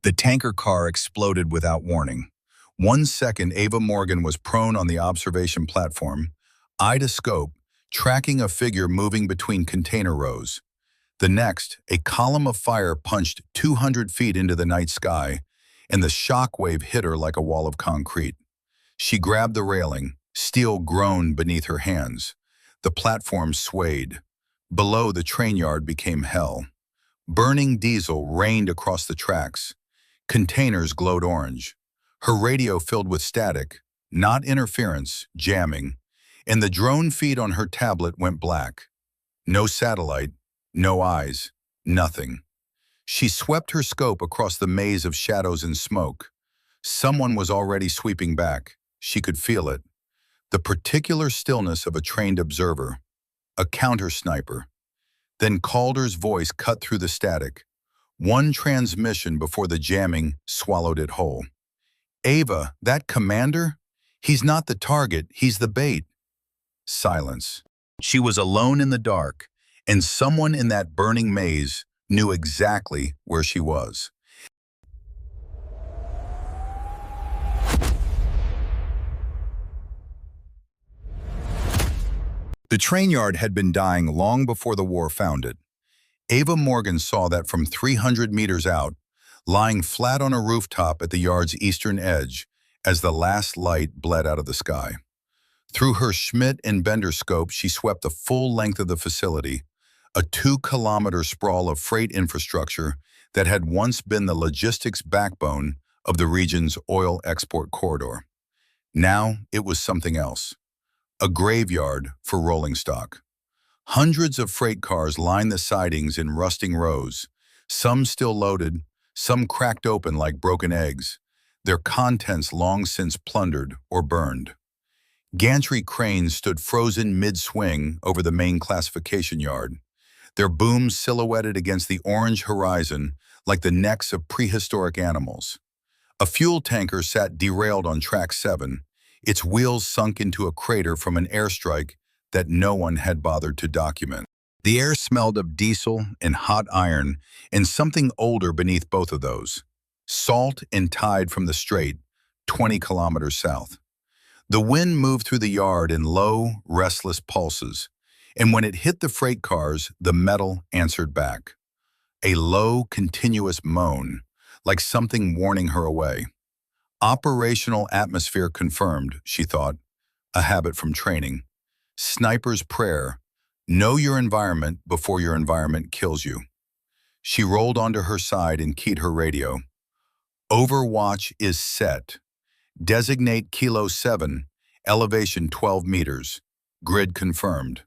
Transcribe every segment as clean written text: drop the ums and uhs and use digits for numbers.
The tanker car exploded without warning. 1 second, Ava Morgan was prone on the observation platform, eye to scope, tracking a figure moving between container rows. The next, a column of fire punched 200 feet into the night sky, and the shock wave hit her like a wall of concrete. She grabbed the railing, steel groaned beneath her hands. The platform swayed. Below, the train yard became hell. Burning diesel rained across the tracks. Containers glowed orange. Her radio filled with static, not interference, jamming, and the drone feed on her tablet went black. No satellite, no eyes, nothing. She swept her scope across the maze of shadows and smoke. Someone was already sweeping back. She could feel it. The particular stillness of a trained observer. A counter-sniper. Then Calder's voice cut through the static. One transmission before the jamming swallowed it whole. "Ava, that commander? He's not the target, he's the bait." Silence. She was alone in the dark, and someone in that burning maze knew exactly where she was. The train yard had been dying long before the war found it. Ava Morgan saw that from 300 meters out, lying flat on a rooftop at the yard's eastern edge, as the last light bled out of the sky. Through her Schmidt and Bender scope, she swept the full length of the facility, a 2-kilometer sprawl of freight infrastructure that had once been the logistics backbone of the region's oil export corridor. Now it was something else. A graveyard for rolling stock. Hundreds of freight cars lined the sidings in rusting rows, some still loaded, some cracked open like broken eggs, their contents long since plundered or burned. Gantry cranes stood frozen mid-swing over the main classification yard, their booms silhouetted against the orange horizon like the necks of prehistoric animals. A fuel tanker sat derailed on track 7, its wheels sunk into a crater from an airstrike that no one had bothered to document. The air smelled of diesel and hot iron and something older beneath both of those. Salt and tide from the strait, 20 kilometers south. The wind moved through the yard in low, restless pulses, and when it hit the freight cars, the metal answered back. A low, continuous moan, like something warning her away. Operational atmosphere confirmed, she thought, a habit from training. Sniper's prayer, know your environment before your environment kills you. She rolled onto her side and keyed her radio. Overwatch is set. Designate Kilo 7, elevation 12 meters. Grid confirmed.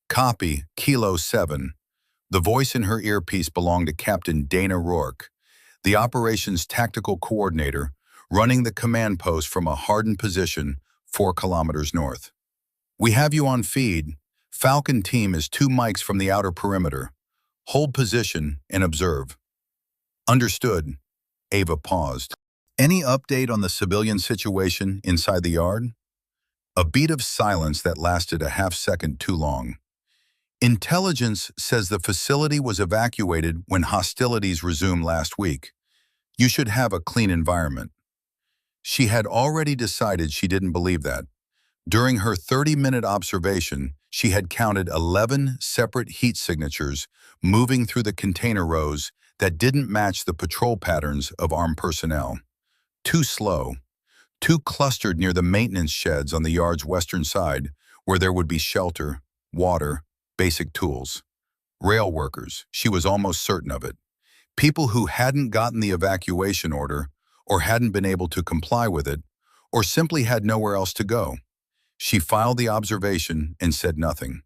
Copy, Kilo 7. The voice in her earpiece belonged to Captain Dana Rourke, the operations tactical coordinator, running the command post from a hardened position 4 kilometers north. "We have you on feed. Falcon team is 2 mics from the outer perimeter. Hold position and observe." "Understood." Ava paused. "Any update on the civilian situation inside the yard?" A beat of silence that lasted a half-second too long. "Intelligence says the facility was evacuated when hostilities resumed last week. You should have a clean environment." She had already decided she didn't believe that. During her 30-minute observation, she had counted 11 separate heat signatures moving through the container rows that didn't match the patrol patterns of armed personnel. Too slow, too clustered near the maintenance sheds on the yard's western side, where there would be shelter, water, basic tools. Rail workers, she was almost certain of it. People who hadn't gotten the evacuation order, or hadn't been able to comply with it, or simply had nowhere else to go. She filed the observation and said nothing.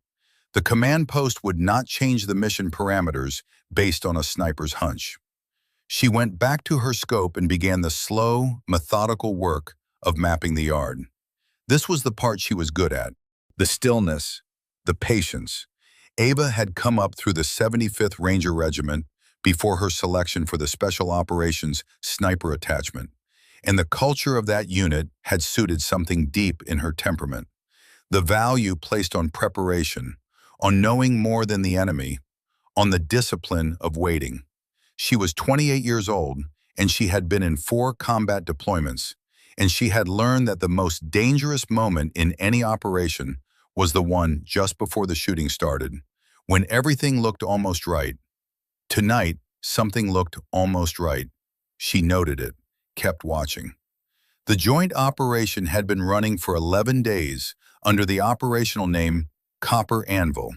The command post would not change the mission parameters based on a sniper's hunch. She went back to her scope and began the slow, methodical work of mapping the yard. This was the part she was good at. The stillness, the patience. Ava had come up through the 75th Ranger Regiment before her selection for the Special Operations Sniper Attachment, and the culture of that unit had suited something deep in her temperament. The value placed on preparation, on knowing more than the enemy, on the discipline of waiting. She was 28 years old, and she had been in 4 combat deployments, and she had learned that the most dangerous moment in any operation was the one just before the shooting started, when everything looked almost right. Tonight, something looked almost right. She noted it, kept watching. The joint operation had been running for 11 days under the operational name Copper Anvil.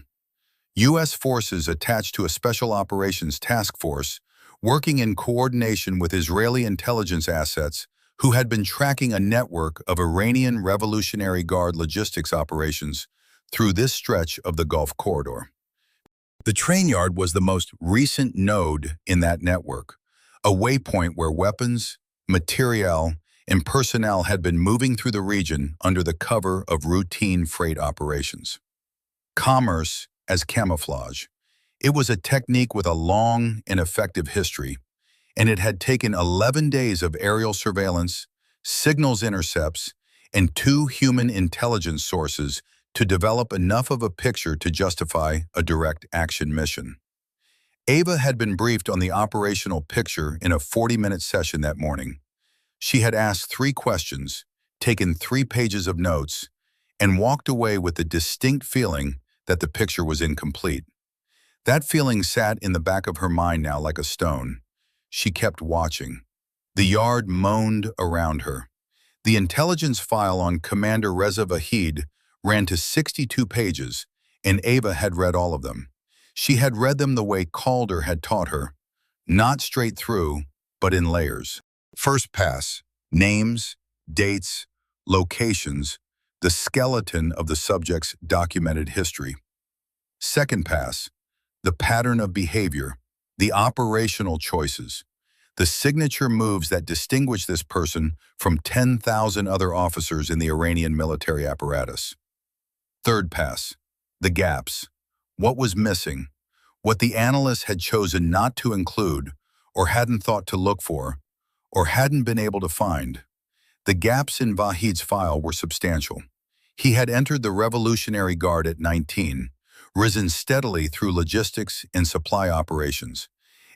U.S. forces attached to a Special Operations Task Force working in coordination with Israeli intelligence assets who had been tracking a network of Iranian Revolutionary Guard logistics operations through this stretch of the Gulf Corridor. The train yard was the most recent node in that network, a waypoint where weapons, materiel, and personnel had been moving through the region under the cover of routine freight operations. Commerce as camouflage. It was a technique with a long and effective history, and it had taken 11 days of aerial surveillance, signals intercepts, and 2 human intelligence sources to develop enough of a picture to justify a direct action mission. Ava had been briefed on the operational picture in a 40-minute session that morning. She had asked 3 questions, taken 3 pages of notes, and walked away with the distinct feeling that the picture was incomplete. That feeling sat in the back of her mind now like a stone. She kept watching. The yard moaned around her. The intelligence file on Commander Reza Vahid ran to 62 pages, and Ava had read all of them. She had read them the way Calder had taught her, not straight through, but in layers. First pass, names, dates, locations, the skeleton of the subject's documented history. Second pass, the pattern of behavior, the operational choices, the signature moves that distinguish this person from 10,000 other officers in the Iranian military apparatus. Third pass, the gaps, what was missing, what the analysts had chosen not to include, or hadn't thought to look for, or hadn't been able to find. The gaps in Vahid's file were substantial. He had entered the Revolutionary Guard at 19, risen steadily through logistics and supply operations,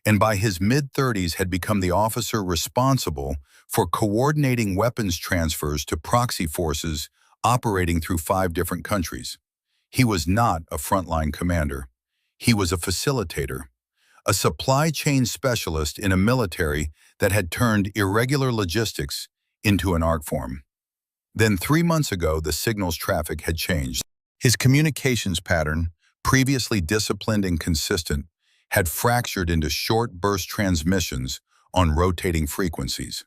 and by his mid-30s had become the officer responsible for coordinating weapons transfers to proxy forces operating through 5 different countries. He was not a frontline commander. He was a facilitator, a supply chain specialist in a military that had turned irregular logistics into an art form. Then 3 months ago, the signals traffic had changed. His communications pattern, previously disciplined and consistent, had fractured into short burst transmissions on rotating frequencies.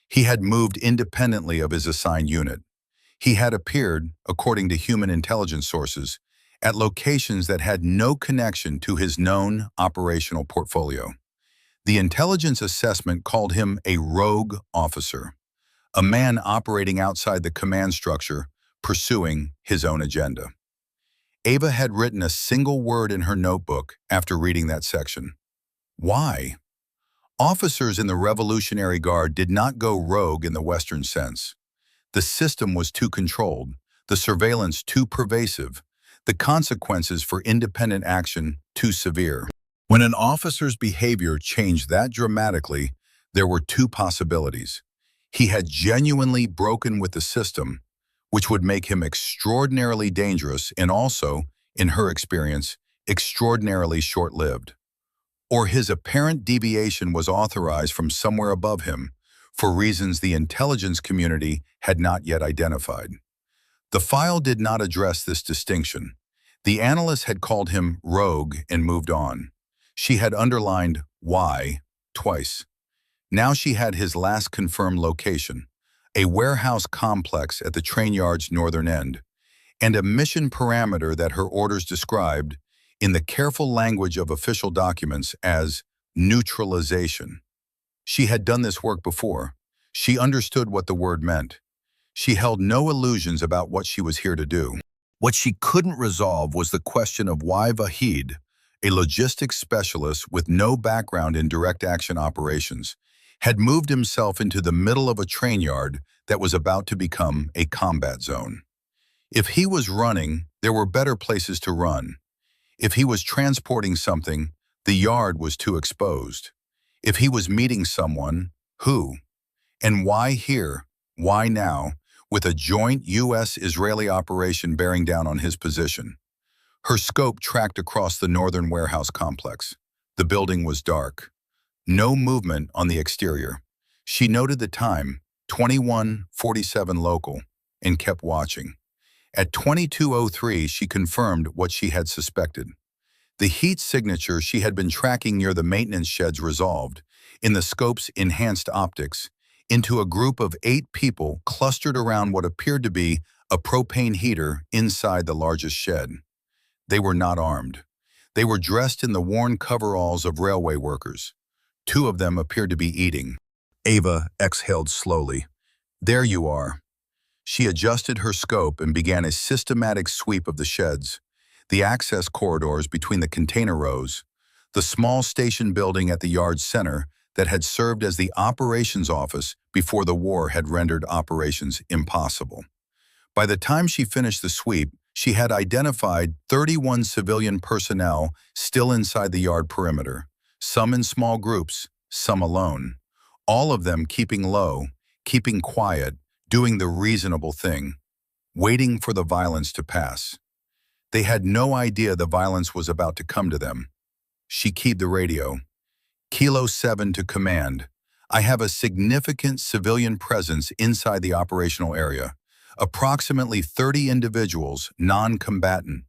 He had moved independently of his assigned unit. He had appeared, according to human intelligence sources, at locations that had no connection to his known operational portfolio. The intelligence assessment called him a rogue officer, a man operating outside the command structure, pursuing his own agenda. Ava had written a single word in her notebook after reading that section. Why? Officers in the Revolutionary Guard did not go rogue in the Western sense. The system was too controlled, the surveillance too pervasive, the consequences for independent action too severe. When an officer's behavior changed that dramatically, there were 2 possibilities. He had genuinely broken with the system, which would make him extraordinarily dangerous and also, in her experience, extraordinarily short-lived. Or his apparent deviation was authorized from somewhere above him, for reasons the intelligence community had not yet identified. The file did not address this distinction. The analyst had called him rogue and moved on. She had underlined "why" twice. Now she had his last confirmed location, a warehouse complex at the train yard's northern end, and a mission parameter that her orders described, in the careful language of official documents, as neutralization. She had done this work before. She understood what the word meant. She held no illusions about what she was here to do. What she couldn't resolve was the question of why Vahid, a logistics specialist with no background in direct action operations, had moved himself into the middle of a train yard that was about to become a combat zone. If he was running, there were better places to run. If he was transporting something, the yard was too exposed. If he was meeting someone, who? And why here? Why now, with a joint U.S.-Israeli operation bearing down on his position? Her scope tracked across the northern warehouse complex. The building was dark. No movement on the exterior. She noted the time, 21:47 local, and kept watching. At 22:03, she confirmed what she had suspected. The heat signature she had been tracking near the maintenance sheds resolved, in the scope's enhanced optics, into a group of 8 people clustered around what appeared to be a propane heater inside the largest shed. They were not armed. They were dressed in the worn coveralls of railway workers. 2 of them appeared to be eating. Ava exhaled slowly. There you are. She adjusted her scope and began a systematic sweep of the sheds, the access corridors between the container rows, the small station building at the yard's center that had served as the operations office before the war had rendered operations impossible. By the time she finished the sweep, she had identified 31 civilian personnel still inside the yard perimeter, some in small groups, some alone, all of them keeping low, keeping quiet, doing the reasonable thing, waiting for the violence to pass. They had no idea the violence was about to come to them. She keyed the radio. Kilo 7 to command. I have a significant civilian presence inside the operational area. Approximately 30 individuals, non-combatant,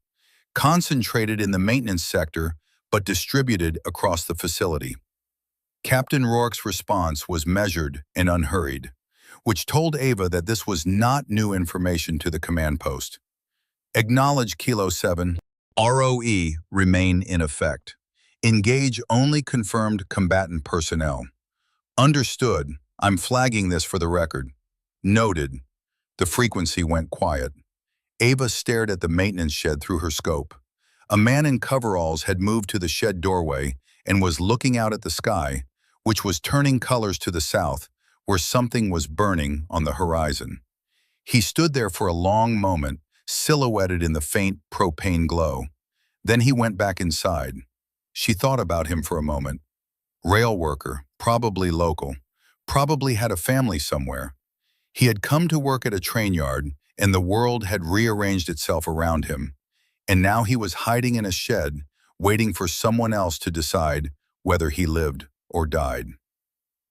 concentrated in the maintenance sector but distributed across the facility. Captain Rourke's response was measured and unhurried, which told Ava that this was not new information to the command post. Acknowledge Kilo 7. ROE remain in effect. Engage only confirmed combatant personnel. Understood. I'm flagging this for the record. Noted. The frequency went quiet. Ava stared at the maintenance shed through her scope. A man in coveralls had moved to the shed doorway and was looking out at the sky, which was turning colors to the south, where something was burning on the horizon. He stood there for a long moment, silhouetted in the faint propane glow. Then he went back inside. She thought about him for a moment. Rail worker, probably local, probably had a family somewhere. He had come to work at a train yard, and the world had rearranged itself around him. And now he was hiding in a shed, waiting for someone else to decide whether he lived or died.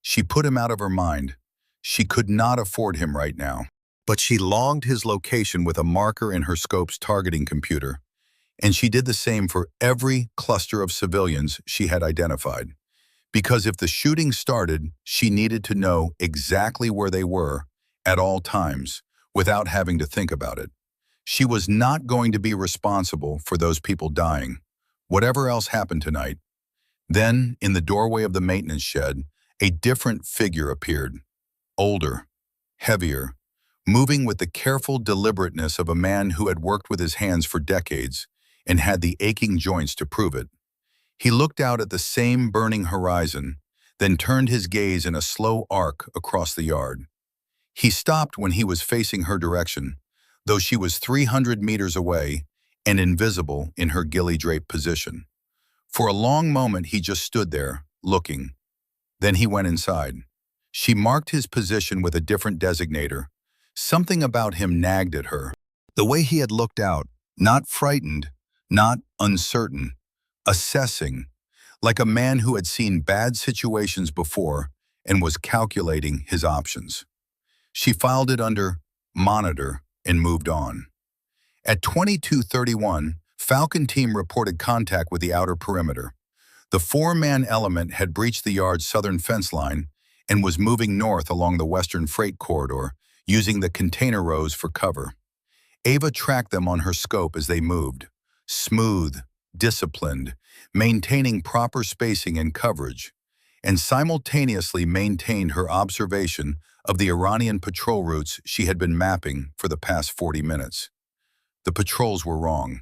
She put him out of her mind. She could not afford him right now. But she logged his location with a marker in her scope's targeting computer, and she did the same for every cluster of civilians she had identified. Because if the shooting started, she needed to know exactly where they were at all times, without having to think about it. She was not going to be responsible for those people dying, whatever else happened tonight. Then, in the doorway of the maintenance shed, a different figure appeared. Older, heavier, moving with the careful deliberateness of a man who had worked with his hands for decades and had the aching joints to prove it. He looked out at the same burning horizon, then turned his gaze in a slow arc across the yard. He stopped when he was facing her direction, though she was 300 meters away and invisible in her ghillie-draped position. For a long moment he just stood there, looking. Then he went inside. She marked his position with a different designator. Something about him nagged at her. The way he had looked out, not frightened, not uncertain, assessing, like a man who had seen bad situations before and was calculating his options. She filed it under monitor and moved on. At 22:31, Falcon Team reported contact with the outer perimeter. The 4-man element had breached the yard's southern fence line and was moving north along the western freight corridor, using the container rows for cover. Ava tracked them on her scope as they moved, smooth, disciplined, maintaining proper spacing and coverage, and simultaneously maintained her observation of the Iranian patrol routes she had been mapping for the past 40 minutes. The patrols were wrong.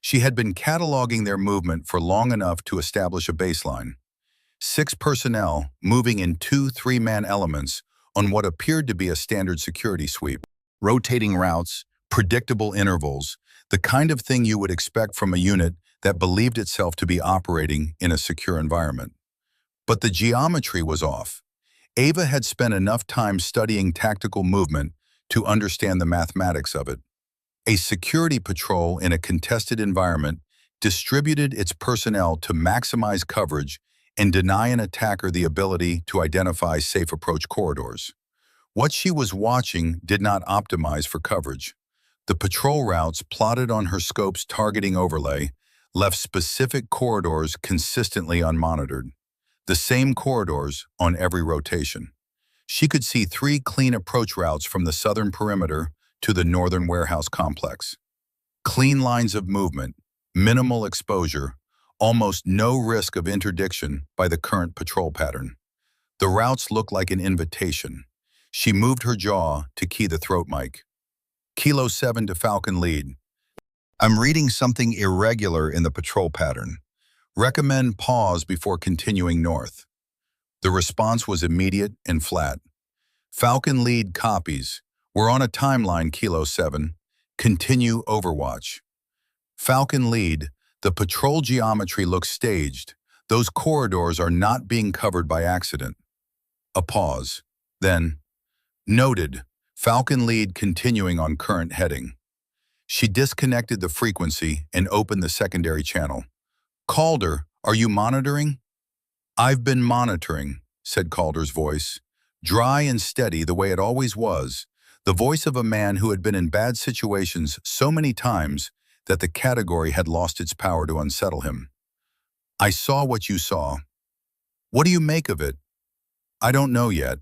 She had been cataloging their movement for long enough to establish a baseline. 6 personnel moving in 2 3-man elements on what appeared to be a standard security sweep. Rotating routes, predictable intervals, the kind of thing you would expect from a unit that believed itself to be operating in a secure environment. But the geometry was off. Ava had spent enough time studying tactical movement to understand the mathematics of it. A security patrol in a contested environment distributed its personnel to maximize coverage and deny an attacker the ability to identify safe approach corridors. What she was watching did not optimize for coverage. The patrol routes plotted on her scope's targeting overlay left specific corridors consistently unmonitored. The same corridors on every rotation. She could see 3 clean approach routes from the southern perimeter to the northern warehouse complex. Clean lines of movement, minimal exposure, almost no risk of interdiction by the current patrol pattern. The routes looked like an invitation. She moved her jaw to key the throat mic. Kilo 7 to Falcon Lead. I'm reading something irregular in the patrol pattern. Recommend pause before continuing north. The response was immediate and flat. Falcon Lead copies. We're on a timeline, Kilo 7. Continue Overwatch. Falcon Lead, the patrol geometry looks staged. Those corridors are not being covered by accident. A pause. Then, noted, Falcon Lead continuing on current heading. She disconnected the frequency and opened the secondary channel. Calder, are you monitoring? I've been monitoring, said Calder's voice. Dry and steady the way it always was, the voice of a man who had been in bad situations so many times that the category had lost its power to unsettle him. I saw what you saw. What do you make of it? I don't know yet.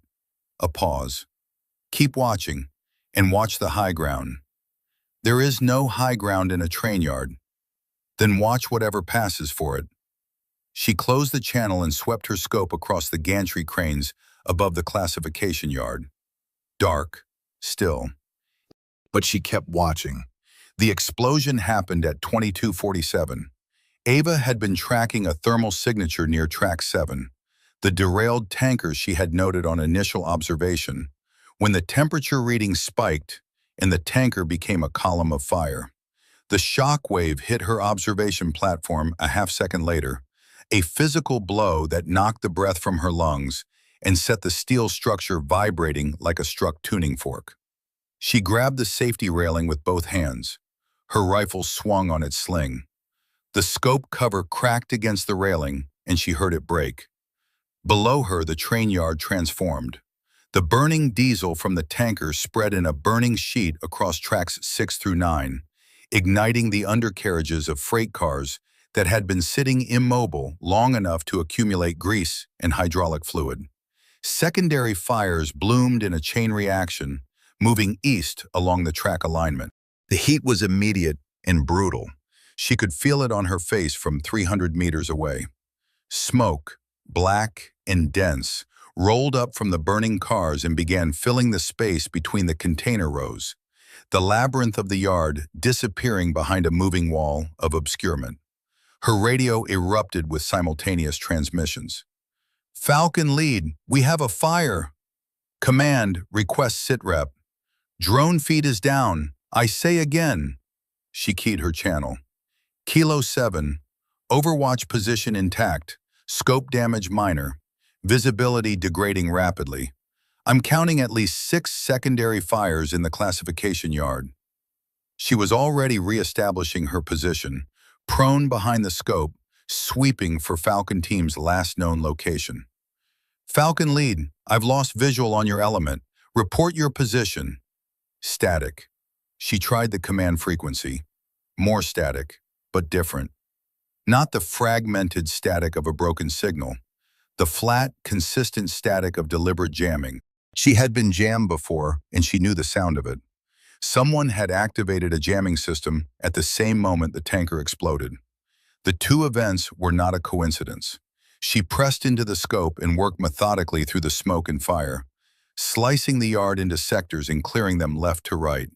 A pause. Keep watching, and watch the high ground. There is no high ground in a train yard. Then watch whatever passes for it. She closed the channel and swept her scope across the gantry cranes above the classification yard. Dark, still. But she kept watching. The explosion happened at 22:47. Ava had been tracking a thermal signature near Track 7, the derailed tanker she had noted on initial observation, when the temperature reading spiked and the tanker became a column of fire. The shock wave hit her observation platform a half-second later, a physical blow that knocked the breath from her lungs and set the steel structure vibrating like a struck tuning fork. She grabbed the safety railing with both hands. Her rifle swung on its sling. The scope cover cracked against the railing, and she heard it break. Below her, the train yard transformed. The burning diesel from the tanker spread in a burning sheet across tracks 6 through 9, igniting the undercarriages of freight cars that had been sitting immobile long enough to accumulate grease and hydraulic fluid. Secondary fires bloomed in a chain reaction, moving east along the track alignment. The heat was immediate and brutal. She could feel it on her face from 300 meters away. Smoke, black and dense, rolled up from the burning cars and began filling the space between the container rows, the labyrinth of the yard disappearing behind a moving wall of obscurement. Her radio erupted with simultaneous transmissions. Falcon Lead, we have a fire. Command, request sitrep. Drone feed is down. I say again. She keyed her channel. Kilo 7, Overwatch position intact, scope damage minor, visibility degrading rapidly. I'm counting at least 6 secondary fires in the classification yard. She was already reestablishing her position, prone behind the scope, sweeping for Falcon Team's last known location. Falcon Lead, I've lost visual on your element. Report your position. Static. She tried the command frequency. More static, but different. Not the fragmented static of a broken signal. The flat, consistent static of deliberate jamming. She had been jammed before, and she knew the sound of it. Someone had activated a jamming system at the same moment the tanker exploded. The two events were not a coincidence. She pressed into the scope and worked methodically through the smoke and fire, slicing the yard into sectors and clearing them left to right.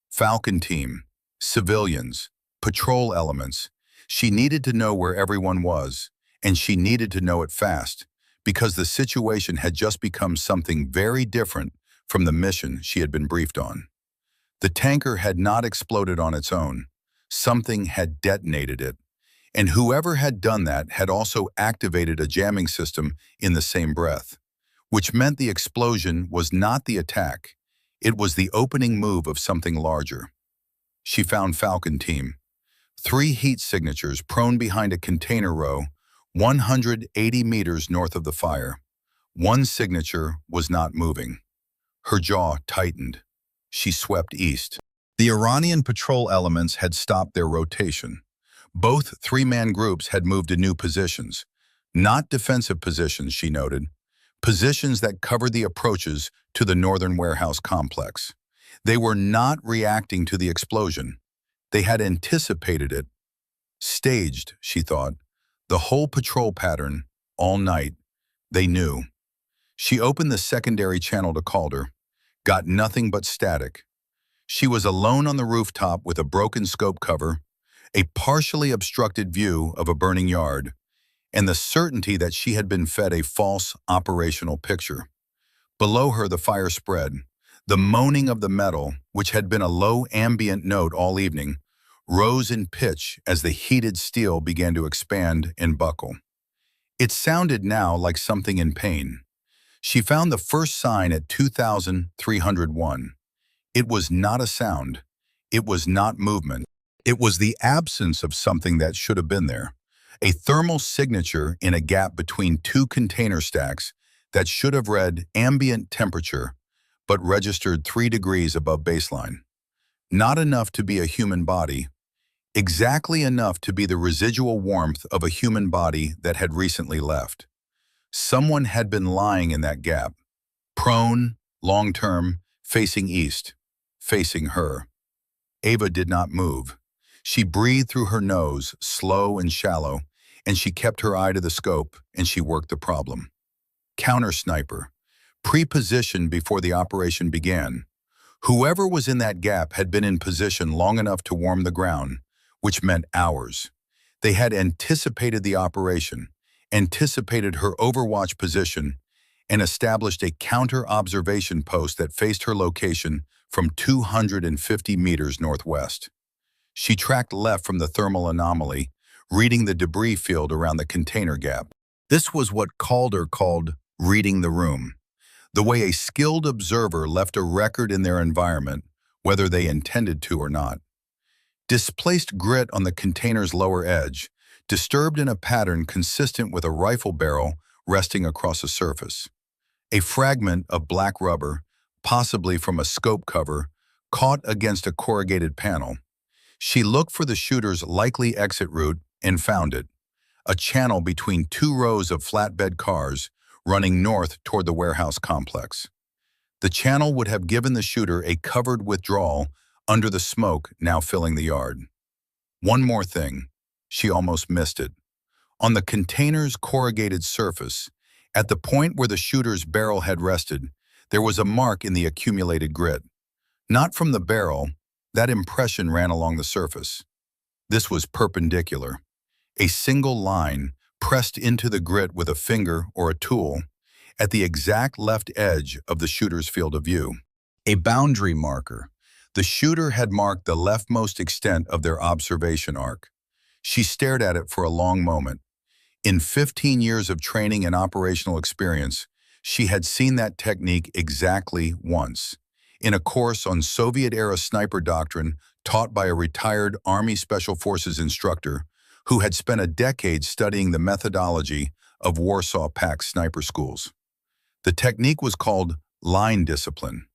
Falcon Team, civilians, patrol elements. She needed to know where everyone was, and she needed to know it fast, because the situation had just become something very different from the mission she had been briefed on. The tanker had not exploded on its own. Something had detonated it. And whoever had done that had also activated a jamming system in the same breath, which meant the explosion was not the attack. It was the opening move of something larger. She found Falcon Team. 3 heat signatures prone behind a container row, 180 meters north of the fire. One signature was not moving. Her jaw tightened. She swept east. The Iranian patrol elements had stopped their rotation. Both 3-man groups had moved to new positions. Not defensive positions, she noted. Positions that covered the approaches to the northern warehouse complex. They were not reacting to the explosion. They had anticipated it. Staged, she thought. The whole patrol pattern, all night. They knew. She opened the secondary channel to Calder. Got nothing but static. She was alone on the rooftop with a broken scope cover, a partially obstructed view of a burning yard, and the certainty that she had been fed a false operational picture. Below her, the fire spread. The moaning of the metal, which had been a low ambient note all evening, rose in pitch as the heated steel began to expand and buckle. It sounded now like something in pain. She found the first sign at 2,301. It was not a sound. It was not movement. It was the absence of something that should have been there. A thermal signature in a gap between 2 container stacks that should have read ambient temperature, but registered 3 degrees above baseline. Not enough to be a human body, exactly enough to be the residual warmth of a human body that had recently left. Someone had been lying in that gap, prone, long-term, facing east, facing her. Ava did not move. She breathed through her nose, slow and shallow, and she kept her eye to the scope, and she worked the problem. Counter-sniper, pre-positioned before the operation began. Whoever was in that gap had been in position long enough to warm the ground, which meant hours. They had anticipated the operation, anticipated her overwatch position, and established a counter-observation post that faced her location from 250 meters northwest. She tracked left from the thermal anomaly, reading the debris field around the container gap. This was what Calder called reading the room, the way a skilled observer left a record in their environment, whether they intended to or not. Displaced grit on the container's lower edge, disturbed in a pattern consistent with a rifle barrel resting across a surface. A fragment of black rubber, possibly from a scope cover, caught against a corrugated panel. She looked for the shooter's likely exit route and found it, a channel between 2 rows of flatbed cars running north toward the warehouse complex. The channel would have given the shooter a covered withdrawal under the smoke now filling the yard. One more thing. She almost missed it. On the container's corrugated surface, at the point where the shooter's barrel had rested, there was a mark in the accumulated grit. Not from the barrel, that impression ran along the surface. This was perpendicular. A single line pressed into the grit with a finger or a tool at the exact left edge of the shooter's field of view. A boundary marker. The shooter had marked the leftmost extent of their observation arc. She stared at it for a long moment. In 15 years of training and operational experience, she had seen that technique exactly once, in a course on Soviet-era sniper doctrine taught by a retired Army Special Forces instructor who had spent a decade studying the methodology of Warsaw Pact sniper schools. The technique was called line discipline.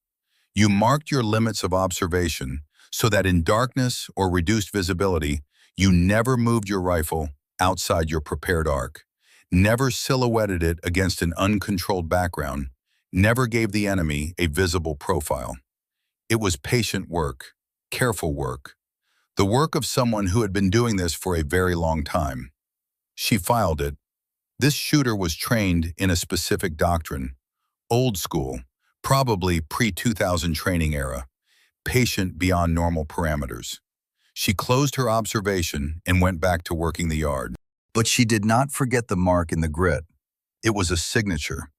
You marked your limits of observation so that in darkness or reduced visibility, you never moved your rifle outside your prepared arc, never silhouetted it against an uncontrolled background, never gave the enemy a visible profile. It was patient work, careful work, the work of someone who had been doing this for a very long time. She filed it. This shooter was trained in a specific doctrine, old school, probably pre-2000 training era, patient beyond normal parameters. She closed her observation and went back to working the yard. But she did not forget the mark in the grit. It was a signature.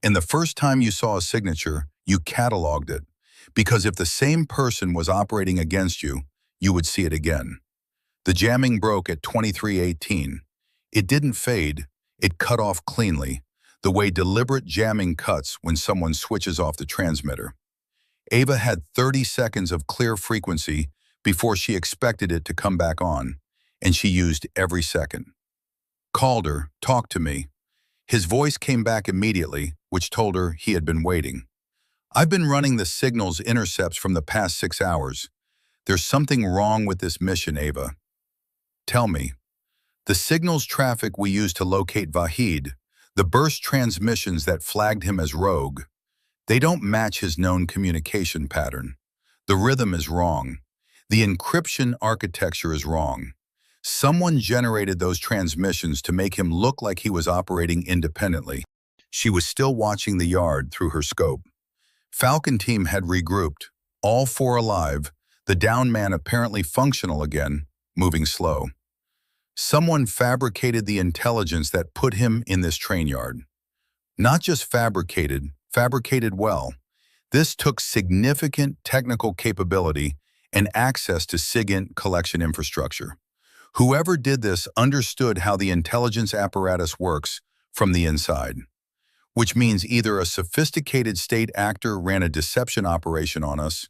And the first time you saw a signature, you cataloged it, because if the same person was operating against you, you would see it again. The jamming broke at 23:18. It didn't fade, it cut off cleanly, the way deliberate jamming cuts when someone switches off the transmitter. Ava had 30 seconds of clear frequency before she expected it to come back on, and she used every second. Calder, talk to me. His voice came back immediately, which told her he had been waiting. I've been running the signals intercepts from the past 6 hours. There's something wrong with this mission, Ava. Tell me. The signals traffic we used to locate Vahid, the burst transmissions that flagged him as rogue, they don't match his known communication pattern. The rhythm is wrong. The encryption architecture is wrong. Someone generated those transmissions to make him look like he was operating independently. She was still watching the yard through her scope. Falcon team had regrouped, all 4 alive, the down man apparently functional again, moving slow. Someone fabricated the intelligence that put him in this train yard. Not just fabricated well. This took significant technical capability and access to SIGINT collection infrastructure. Whoever did this understood how the intelligence apparatus works from the inside, which means either a sophisticated state actor ran a deception operation on us,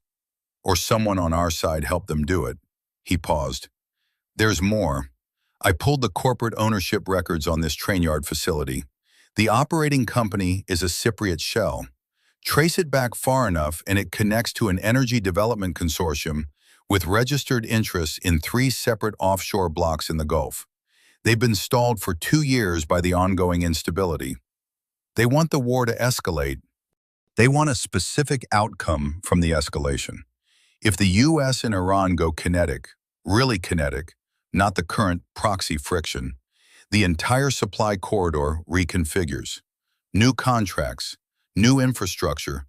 or someone on our side helped them do it. He paused. There's more. I pulled the corporate ownership records on this train yard facility. The operating company is a Cypriot shell. Trace it back far enough and it connects to an energy development consortium with registered interests in 3 separate offshore blocks in the Gulf. They've been stalled for 2 years by the ongoing instability. They want the war to escalate. They want a specific outcome from the escalation. If the US and Iran go kinetic, really kinetic, not the current proxy friction, the entire supply corridor reconfigures. New contracts, new infrastructure,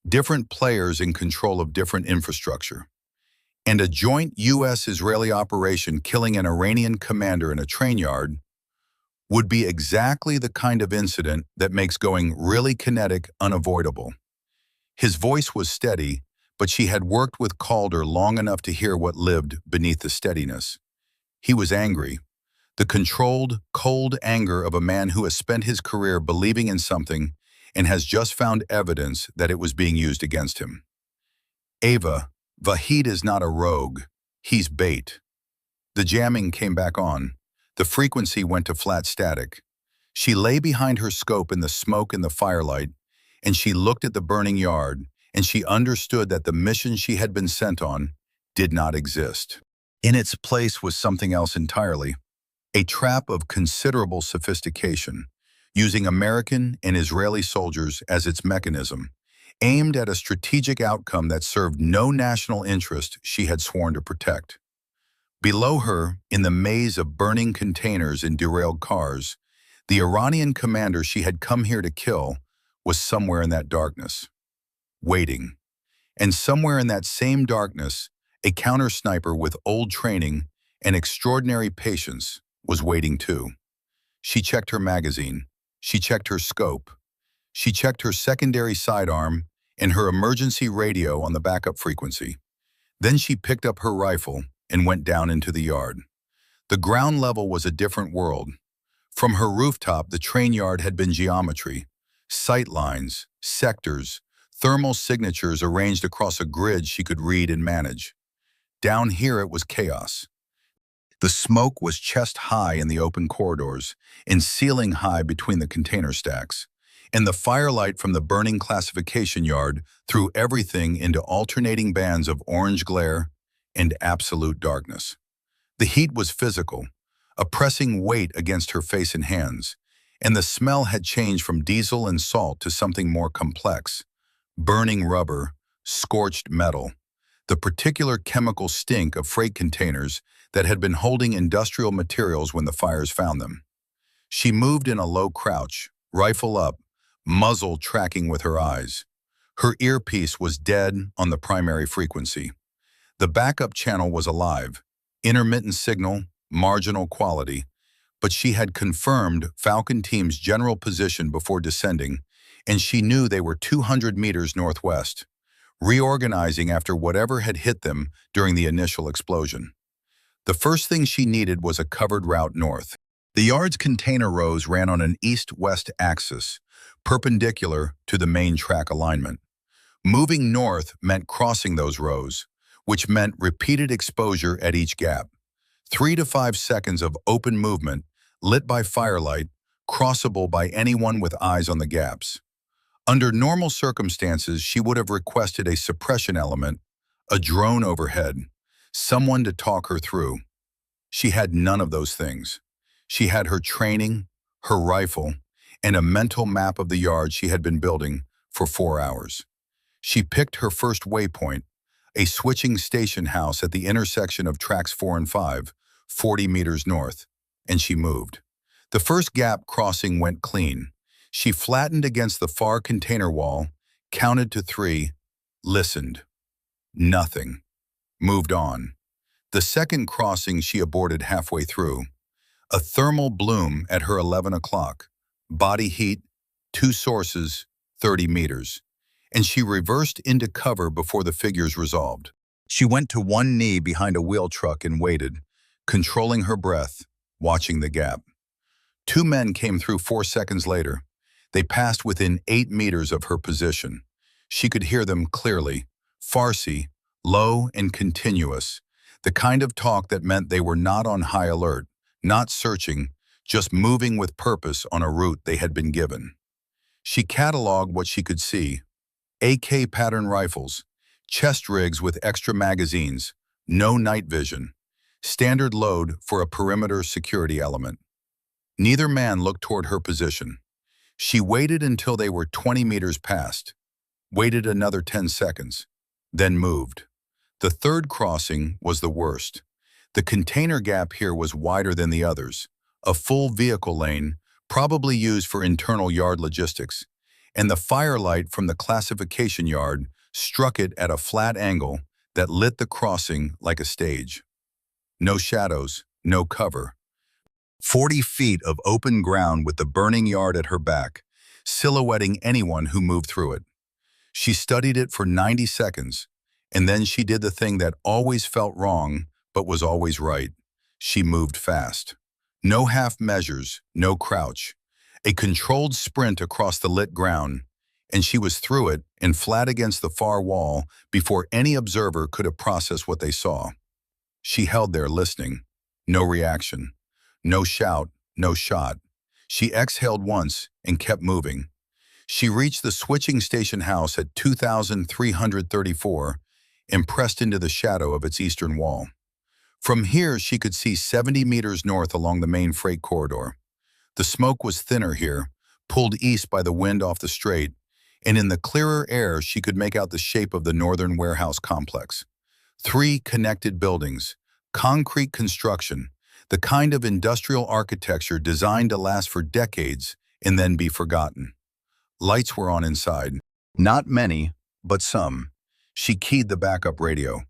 different players in control of different infrastructure. And a joint US-Israeli operation killing an Iranian commander in a train yard would be exactly the kind of incident that makes going really kinetic unavoidable. His voice was steady, but she had worked with Calder long enough to hear what lived beneath the steadiness. He was angry, the controlled, cold anger of a man who has spent his career believing in something and has just found evidence that it was being used against him. Ava, Vahid is not a rogue. He's bait. The jamming came back on. The frequency went to flat static. She lay behind her scope in the smoke and the firelight, and she looked at the burning yard, and she understood that the mission she had been sent on did not exist. In its place was something else entirely, a trap of considerable sophistication, using American and Israeli soldiers as its mechanism, aimed at a strategic outcome that served no national interest she had sworn to protect. Below her, in the maze of burning containers and derailed cars, the Iranian commander she had come here to kill was somewhere in that darkness, waiting. And somewhere in that same darkness, a counter-sniper with old training and extraordinary patience was waiting too. She checked her magazine. She checked her scope. She checked her secondary sidearm and her emergency radio on the backup frequency. Then she picked up her rifle and went down into the yard. The ground level was a different world. From her rooftop, the train yard had been geometry, sight lines, sectors, thermal signatures arranged across a grid she could read and manage. Down here it was chaos. The smoke was chest-high in the open corridors and ceiling-high between the container stacks, and the firelight from the burning classification yard threw everything into alternating bands of orange glare and absolute darkness. The heat was physical, a pressing weight against her face and hands, and the smell had changed from diesel and salt to something more complex: burning rubber, scorched metal, the particular chemical stink of freight containers that had been holding industrial materials when the fires found them. She moved in a low crouch, rifle up, muzzle tracking with her eyes. Her earpiece was dead on the primary frequency. The backup channel was alive, intermittent signal, marginal quality, but she had confirmed Falcon Team's general position before descending, and she knew they were 200 meters northwest, reorganizing after whatever had hit them during the initial explosion. The first thing she needed was a covered route north. The yard's container rows ran on an east-west axis, perpendicular to the main track alignment. Moving north meant crossing those rows, which meant repeated exposure at each gap. 3 to 5 seconds of open movement, lit by firelight, crossable by anyone with eyes on the gaps. Under normal circumstances, she would have requested a suppression element, a drone overhead, someone to talk her through. She had none of those things. She had her training, her rifle, and a mental map of the yard she had been building for 4 hours. She picked her first waypoint, a switching station house at the intersection of tracks 4 and 5, 40 meters north, and she moved. The first gap crossing went clean. She flattened against the far container wall, counted to 3, listened. Nothing. Moved on. The second crossing she aborted halfway through. A thermal bloom at her 11 o'clock. Body heat, 2 sources, 30 meters. And she reversed into cover before the figures resolved. She went to one knee behind a wheel truck and waited, controlling her breath, watching the gap. 2 men came through 4 seconds later. They passed within 8 meters of her position. She could hear them clearly, Farsi, low and continuous, the kind of talk that meant they were not on high alert, not searching, just moving with purpose on a route they had been given. She cataloged what she could see: AK pattern rifles, chest rigs with extra magazines, no night vision, standard load for a perimeter security element. Neither man looked toward her position. She waited until they were 20 meters past, waited another 10 seconds, then moved. The third crossing was the worst. The container gap here was wider than the others, a full vehicle lane, probably used for internal yard logistics, and the firelight from the classification yard struck it at a flat angle that lit the crossing like a stage. No shadows, no cover. 40 feet of open ground with the burning yard at her back, silhouetting anyone who moved through it. She studied it for 90 seconds, and then she did the thing that always felt wrong, but was always right. She moved fast. No half measures, no crouch. A controlled sprint across the lit ground, and she was through it and flat against the far wall before any observer could have processed what they saw. She held there listening. No reaction. No shout, no shot. She exhaled once and kept moving. She reached the switching station house at 2,334 and pressed into the shadow of its eastern wall. From here, she could see 70 meters north along the main freight corridor. The smoke was thinner here, pulled east by the wind off the strait, and in the clearer air she could make out the shape of the northern warehouse complex. 3 connected buildings, concrete construction, the kind of industrial architecture designed to last for decades and then be forgotten. Lights were on inside. Not many, but some. She keyed the backup radio.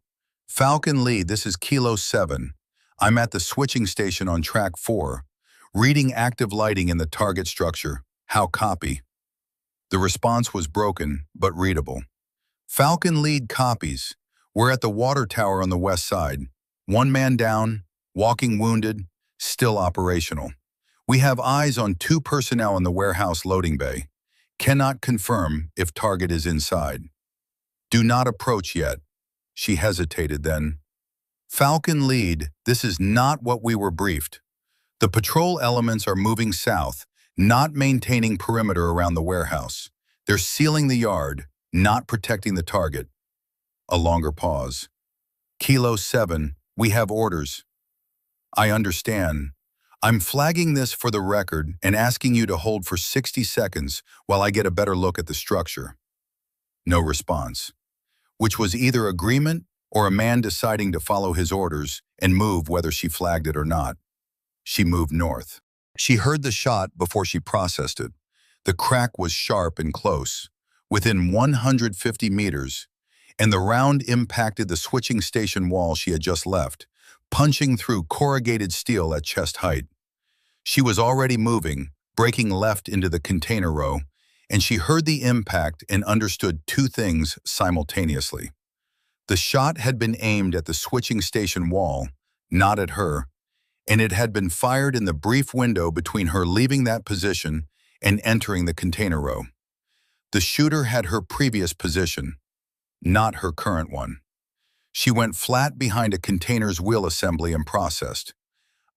Falcon Lead, this is Kilo 7. I'm at the switching station on track 4, reading active lighting in the target structure. How copy? The response was broken, but readable. Falcon Lead copies. We're at the water tower on the west side. 1 man down, walking wounded, still operational. We have eyes on 2 personnel in the warehouse loading bay. Cannot confirm if target is inside. Do not approach yet. She hesitated then. Falcon Lead, this is not what we were briefed. The patrol elements are moving south, not maintaining perimeter around the warehouse. They're sealing the yard, not protecting the target. A longer pause. Kilo 7, we have orders. I understand. I'm flagging this for the record and asking you to hold for 60 seconds while I get a better look at the structure. No response, which was either agreement or a man deciding to follow his orders and move whether she flagged it or not. She moved north. She heard the shot before she processed it. The crack was sharp and close, within 150 meters, and the round impacted the switching station wall she had just left, punching through corrugated steel at chest height. She was already moving, breaking left into the container row, and she heard the impact and understood 2 things simultaneously. The shot had been aimed at the switching station wall, not at her, and it had been fired in the brief window between her leaving that position and entering the container row. The shooter had her previous position, not her current one. She went flat behind a container's wheel assembly and processed.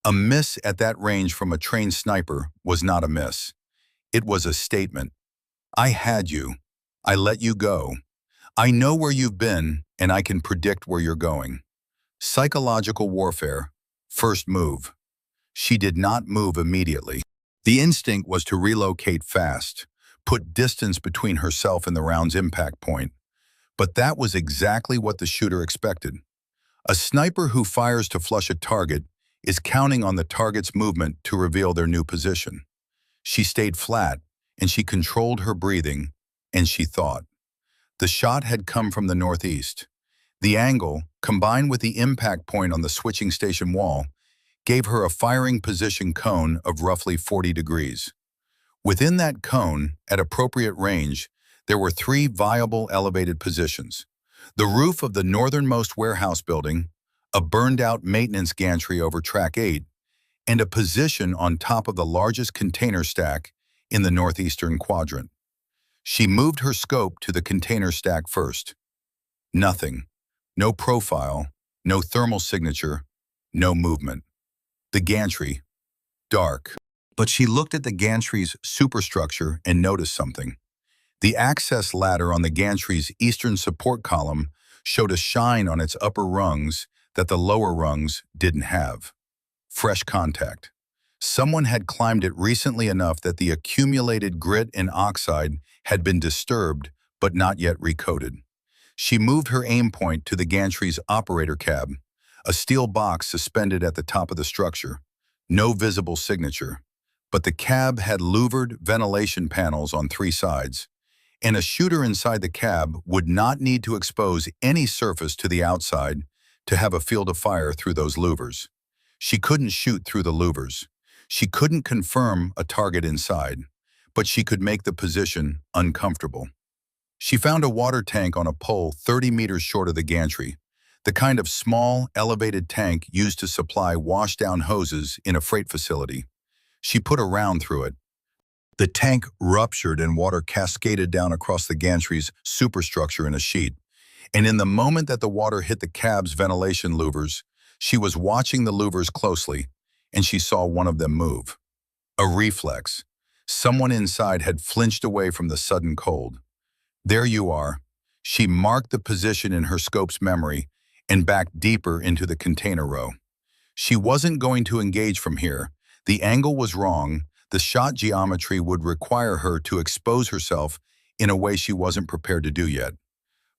A miss at that range from a trained sniper was not a miss. It was a statement. I had you. I let you go. I know where you've been, and I can predict where you're going. Psychological warfare. First move. She did not move immediately. The instinct was to relocate fast, put distance between herself and the round's impact point. But that was exactly what the shooter expected. A sniper who fires to flush a target is counting on the target's movement to reveal their new position. She stayed flat, and she controlled her breathing, and she thought. The shot had come from the northeast. The angle, combined with the impact point on the switching station wall, gave her a firing position cone of roughly 40 degrees. Within that cone, at appropriate range, there were 3 viable elevated positions: the roof of the northernmost warehouse building, a burned-out maintenance gantry over Track 8, and a position on top of the largest container stack in the northeastern quadrant. She moved her scope to the container stack first. Nothing. No profile, no thermal signature, no movement. The gantry. Dark. But she looked at the gantry's superstructure and noticed something. The access ladder on the gantry's eastern support column showed a shine on its upper rungs that the lower rungs didn't have. Fresh contact. Someone had climbed it recently enough that the accumulated grit and oxide had been disturbed but not yet recoated. She moved her aim point to the gantry's operator cab, a steel box suspended at the top of the structure. No visible signature, but the cab had louvered ventilation panels on 3 sides, and a shooter inside the cab would not need to expose any surface to the outside to have a field of fire through those louvers. She couldn't shoot through the louvers. She couldn't confirm a target inside, but she could make the position uncomfortable. She found a water tank on a pole 30 meters short of the gantry, the kind of small, elevated tank used to supply wash-down hoses in a freight facility. She put a round through it. The tank ruptured and water cascaded down across the gantry's superstructure in a sheet. And in the moment that the water hit the cab's ventilation louvers, she was watching the louvers closely, and she saw one of them move. A reflex. Someone inside had flinched away from the sudden cold. There you are. She marked the position in her scope's memory and backed deeper into the container row. She wasn't going to engage from here. The angle was wrong. The shot geometry would require her to expose herself in a way she wasn't prepared to do yet.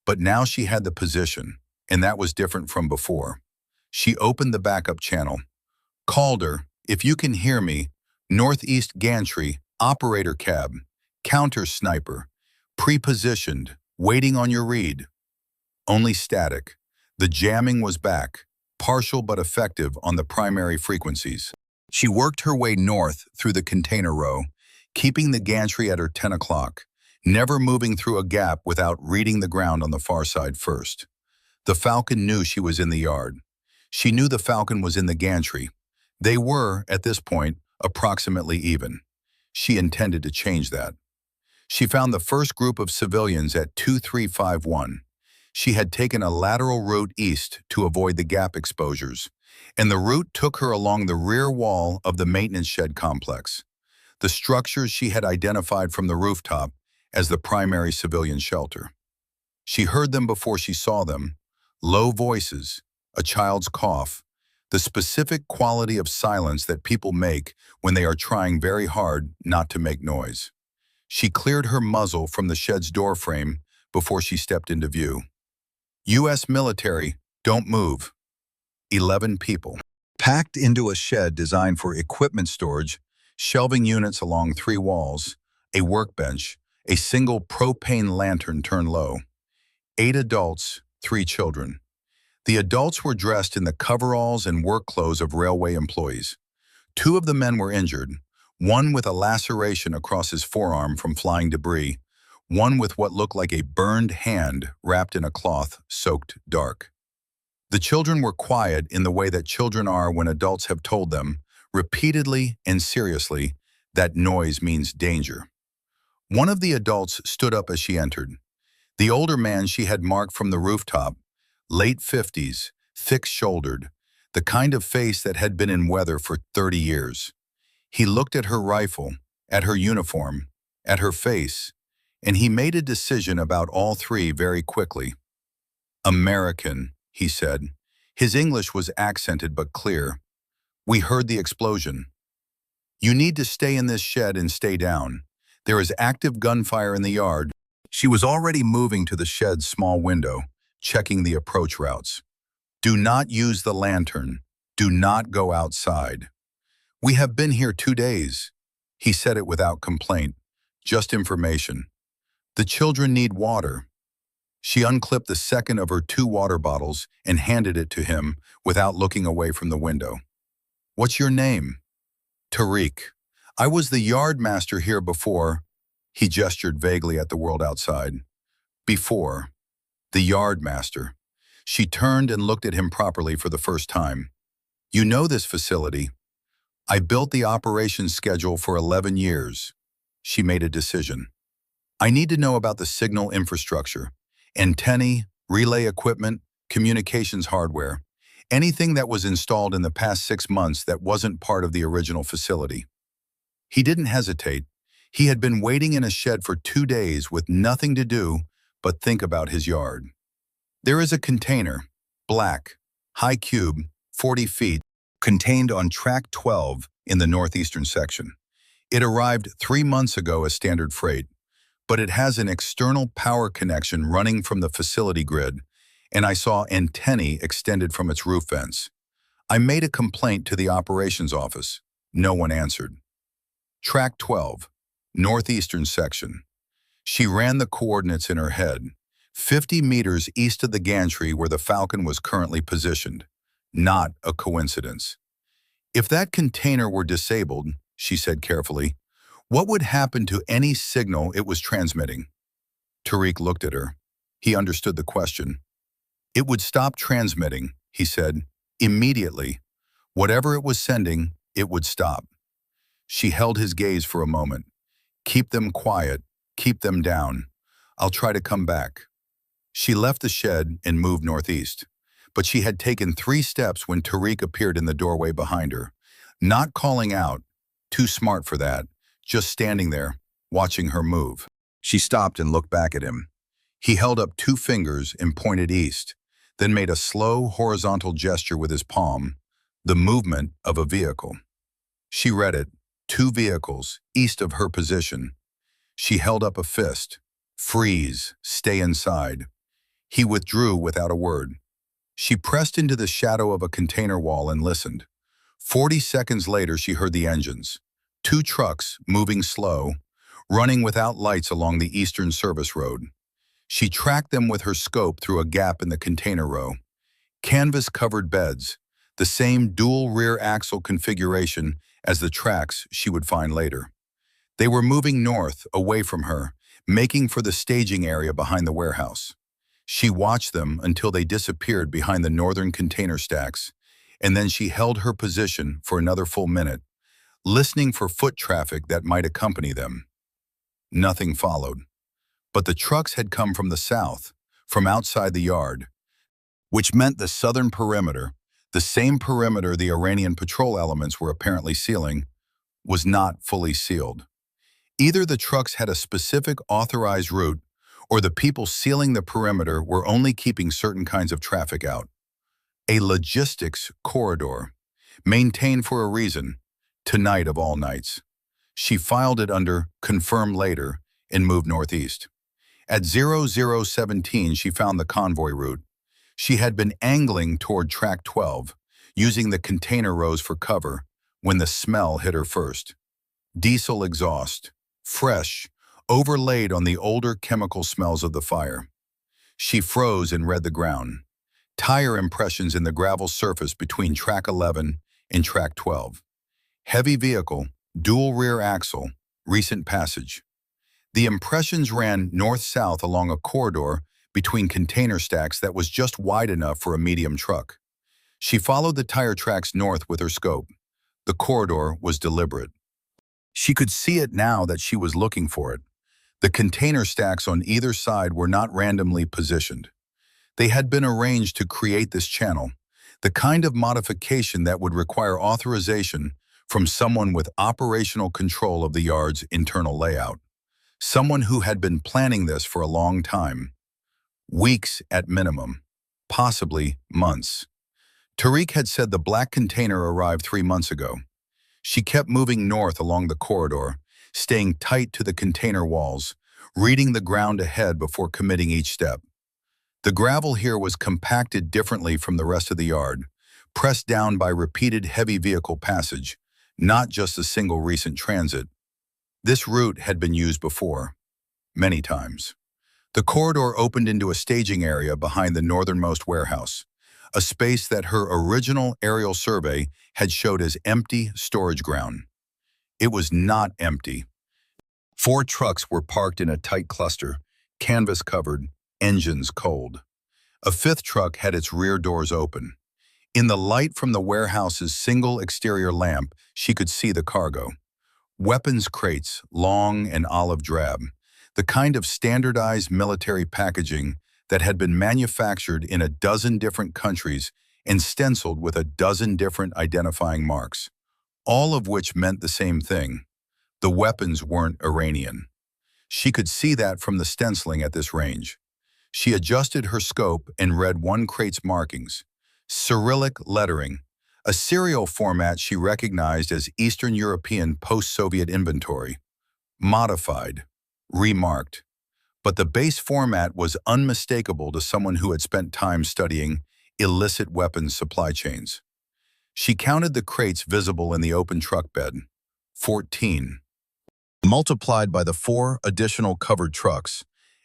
But now she had the position, and that was different from before. She opened the backup channel. Calder, if you can hear me, northeast gantry, operator cab, counter sniper, pre-positioned, waiting on your read. Only static. The jamming was back, partial but effective on the primary frequencies. She worked her way north through the container row, keeping the gantry at her 10 o'clock, never moving through a gap without reading the ground on the far side first. The Falcon knew she was in the yard. She knew the Falcon was in the gantry. They were, at this point, approximately even. She intended to change that. She found the first group of civilians at 2351. She had taken a lateral route east to avoid the gap exposures, and the route took her along the rear wall of the maintenance shed complex, the structures she had identified from the rooftop as the primary civilian shelter. She heard them before she saw them: low voices, a child's cough, the specific quality of silence that people make when they are trying very hard not to make noise. She cleared her muzzle from the shed's doorframe before she stepped into view. U.S. military, don't move. 11 people. Packed into a shed designed for equipment storage, shelving units along 3 walls, a workbench, a single propane lantern turned low. 8 adults, 3 children. The adults were dressed in the coveralls and work clothes of railway employees. 2 of the men were injured, one with a laceration across his forearm from flying debris, one with what looked like a burned hand wrapped in a cloth soaked dark. The children were quiet in the way that children are when adults have told them, repeatedly and seriously, that noise means danger. One of the adults stood up as she entered. The older man she had marked from the rooftop, late 50s, thick-shouldered, the kind of face that had been in weather for 30 years. He looked at her rifle, at her uniform, at her face, and he made a decision about all three very quickly. American, he said. His English was accented but clear. We heard the explosion. You need to stay in this shed and stay down. There is active gunfire in the yard. She was already moving to the shed's small window, checking the approach routes. Do not use the lantern. Do not go outside. We have been here 2 days. He said it without complaint, just information. The children need water. She unclipped the second of her 2 water bottles and handed it to him without looking away from the window. What's your name? Tariq. I was the yard master here before. He gestured vaguely at the world outside. Before. The yard master. She turned and looked at him properly for the first time. You know this facility. I built the operations schedule for 11 years. She made a decision. I need to know about the signal infrastructure. Antennae, relay equipment, communications hardware, anything that was installed in the past 6 months that wasn't part of the original facility. He didn't hesitate. He had been waiting in a shed for 2 days with nothing to do but think about his yard. There is a container, black, high cube, 40 feet, contained on track 12 in the northeastern section. It arrived 3 months ago as standard freight, but it has an external power connection running from the facility grid, and I saw antennae extended from its roof vents. I made a complaint to the operations office. No one answered. Track 12, northeastern section. She ran the coordinates in her head, 50 meters east of the gantry where the Falcon was currently positioned. Not a coincidence. If that container were disabled, she said carefully, what would happen to any signal it was transmitting? Tariq looked at her. He understood the question. It would stop transmitting, he said, immediately. Whatever it was sending, it would stop. She held his gaze for a moment. Keep them quiet. Keep them down. I'll try to come back. She left the shed and moved northeast. But she had taken 3 steps when Tariq appeared in the doorway behind her. Not calling out, too smart for that, just standing there, watching her move. She stopped and looked back at him. He held up 2 fingers and pointed east, then made a slow horizontal gesture with his palm, the movement of a vehicle. She read it, 2 vehicles, east of her position. She held up a fist. Freeze, stay inside. He withdrew without a word. She pressed into the shadow of a container wall and listened. 40 seconds later, she heard the engines. 2 trucks, moving slow, running without lights along the eastern service road. She tracked them with her scope through a gap in the container row. Canvas-covered beds, the same dual rear axle configuration as the tracks she would find later. They were moving north, away from her, making for the staging area behind the warehouse. She watched them until they disappeared behind the northern container stacks, and then she held her position for another full minute, listening for foot traffic that might accompany them. Nothing followed. But the trucks had come from the south, from outside the yard, which meant the southern perimeter, the same perimeter the Iranian patrol elements were apparently sealing, was not fully sealed. Either the trucks had a specific authorized route, or the people sealing the perimeter were only keeping certain kinds of traffic out. A logistics corridor, maintained for a reason, tonight of all nights. She filed it under confirm later and moved northeast. At 0017, she found the convoy route. She had been angling toward track 12, using the container rows for cover, when the smell hit her first. Diesel exhaust, fresh, overlaid on the older chemical smells of the fire. She froze and read the ground. Tire impressions in the gravel surface between track 11 and track 12. Heavy vehicle, dual rear axle, recent passage. The impressions ran north-south along a corridor between container stacks that was just wide enough for a medium truck. She followed the tire tracks north with her scope. The corridor was deliberate. She could see it now that she was looking for it. The container stacks on either side were not randomly positioned. They had been arranged to create this channel, the kind of modification that would require authorization from someone with operational control of the yard's internal layout. Someone who had been planning this for a long time. Weeks at minimum, possibly months. Tariq had said the black container arrived 3 months ago. She kept moving north along the corridor, staying tight to the container walls, reading the ground ahead before committing each step. The gravel here was compacted differently from the rest of the yard, pressed down by repeated heavy vehicle passage, not just a single recent transit. This route had been used before, many times. The corridor opened into a staging area behind the northernmost warehouse, a space that her original aerial survey had showed as empty storage ground. It was not empty. 4 trucks were parked in a tight cluster, canvas-covered, engines cold. A 5th truck had its rear doors open. In the light from the warehouse's single exterior lamp, she could see the cargo. Weapons crates, long and olive drab, the kind of standardized military packaging that had been manufactured in a dozen different countries and stenciled with a dozen different identifying marks, all of which meant the same thing. The weapons weren't Iranian. She could see that from the stenciling at this range. She adjusted her scope and read one crate's markings. Cyrillic lettering, a serial format she recognized as Eastern European post-Soviet inventory. Modified, remarked. But the base format was unmistakable to someone who had spent time studying illicit weapons supply chains. She counted the crates visible in the open truck bed. 14. Multiplied by the 4 additional covered trucks,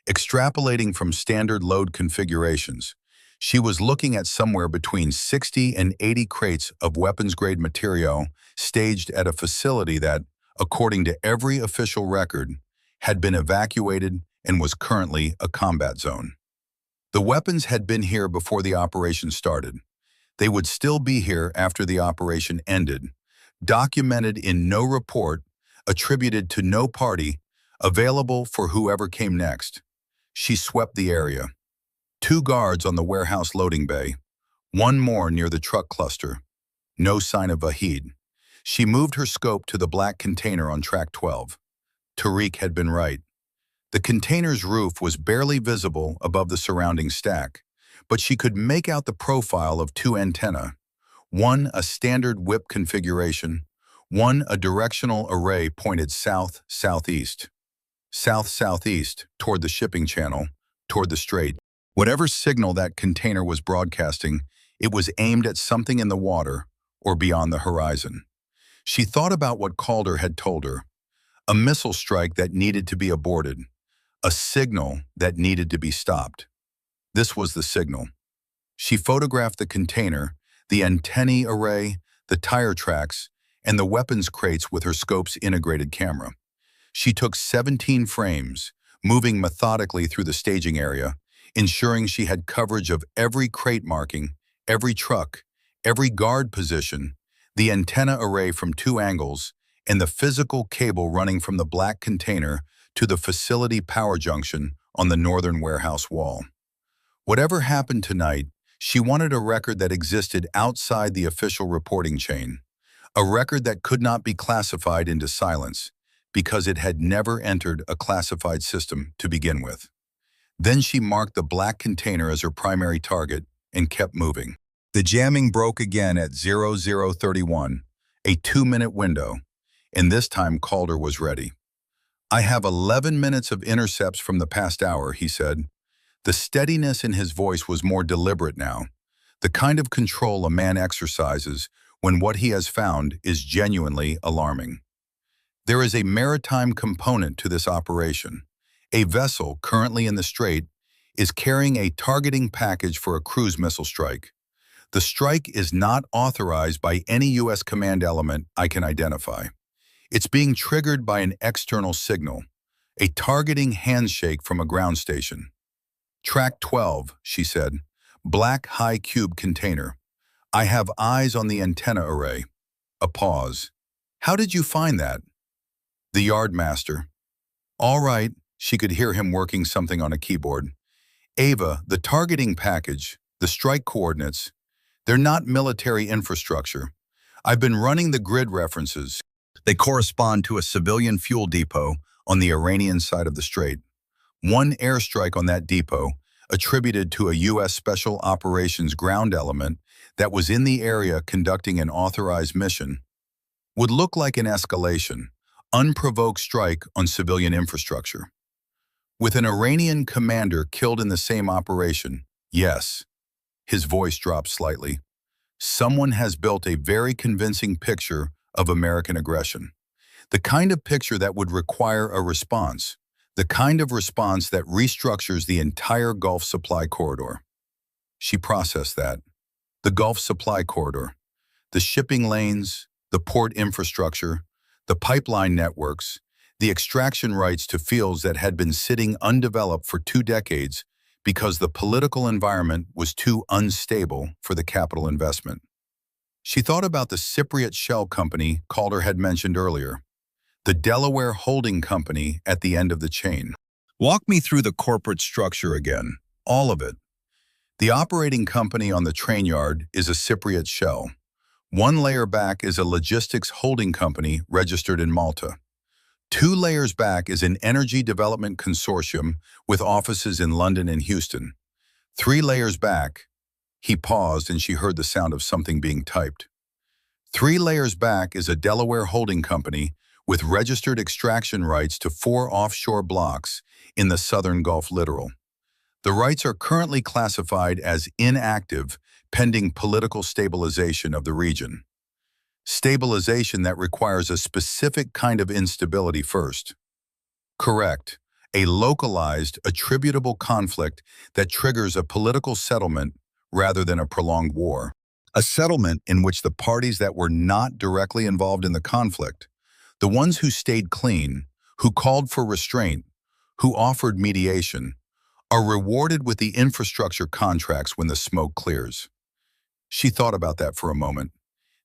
extrapolating from standard load configurations, she was looking at somewhere between 60 and 80 crates of weapons-grade material staged at a facility that, according to every official record, had been evacuated and was currently a combat zone. The weapons had been here before the operation started. They would still be here after the operation ended, documented in no report, attributed to no party, available for whoever came next. She swept the area. 2 guards on the warehouse loading bay, 1 more near the truck cluster. No sign of Vahid. She moved her scope to the black container on track 12. Tariq had been right. The container's roof was barely visible above the surrounding stack, but she could make out the profile of 2 antennae, one a standard whip configuration, one a directional array pointed south-southeast. South-southeast, toward the shipping channel, toward the strait. Whatever signal that container was broadcasting, it was aimed at something in the water or beyond the horizon. She thought about what Calder had told her. A missile strike that needed to be aborted. A signal that needed to be stopped. This was the signal. She photographed the container, the antennae array, the tire tracks, and the weapons crates with her scope's integrated camera. She took 17 frames, moving methodically through the staging area, ensuring she had coverage of every crate marking, every truck, every guard position, the antenna array from 2 angles, and the physical cable running from the black container to the facility power junction on the northern warehouse wall. Whatever happened tonight, she wanted a record that existed outside the official reporting chain, a record that could not be classified into silence because it had never entered a classified system to begin with. Then she marked the black container as her primary target and kept moving. The jamming broke again at 0031, a 2-minute window, and this time Calder was ready. "I have 11 minutes of intercepts from the past hour," he said. The steadiness in his voice was more deliberate now, the kind of control a man exercises when what he has found is genuinely alarming. There is a maritime component to this operation. A vessel currently in the strait is carrying a targeting package for a cruise missile strike. The strike is not authorized by any U.S. command element I can identify. It's being triggered by an external signal, a targeting handshake from a ground station. Track 12, she said. Black high cube container. I have eyes on the antenna array. A pause. How did you find that? The yardmaster. All right, she could hear him working something on a keyboard. Ava, the targeting package, the strike coordinates, they're not military infrastructure. I've been running the grid references. They correspond to a civilian fuel depot on the Iranian side of the strait. One airstrike on that depot, attributed to a U.S. Special Operations ground element that was in the area conducting an authorized mission, would look like an escalation, unprovoked strike on civilian infrastructure. With an Iranian commander killed in the same operation, yes. His voice dropped slightly. Someone has built a very convincing picture of American aggression. The kind of picture that would require a response. The kind of response that restructures the entire Gulf Supply Corridor. She processed that. The Gulf Supply Corridor, the shipping lanes, the port infrastructure, the pipeline networks, the extraction rights to fields that had been sitting undeveloped for 2 decades because the political environment was too unstable for the capital investment. She thought about the Cypriot Shell Company Calder had mentioned earlier, the Delaware holding company at the end of the chain. Walk me through the corporate structure again, all of it. The operating company on the train yard is a Cypriot Shell. 1 layer back is a logistics holding company registered in Malta. 2 layers back is an energy development consortium with offices in London and Houston. 3 layers back, he paused and she heard the sound of something being typed. 3 layers back is a Delaware holding company with registered extraction rights to 4 offshore blocks in the southern Gulf littoral. The rights are currently classified as inactive pending political stabilization of the region. Stabilization that requires a specific kind of instability first. Correct. A localized, attributable conflict that triggers a political settlement rather than a prolonged war. A settlement in which the parties that were not directly involved in the conflict, the ones who stayed clean, who called for restraint, who offered mediation, are rewarded with the infrastructure contracts when the smoke clears. She thought about that for a moment.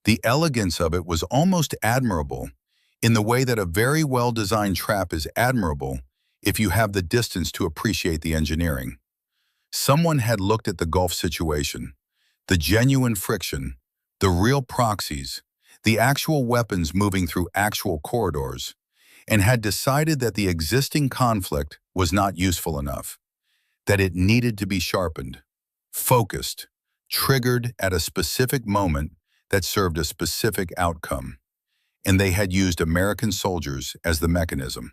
The elegance of it was almost admirable, in the way that a very well-designed trap is admirable if you have the distance to appreciate the engineering. Someone had looked at the Gulf situation, the genuine friction, the real proxies, the actual weapons moving through actual corridors, and had decided that the existing conflict was not useful enough, that it needed to be sharpened, focused, triggered at a specific moment that served a specific outcome, and they had used American soldiers as the mechanism.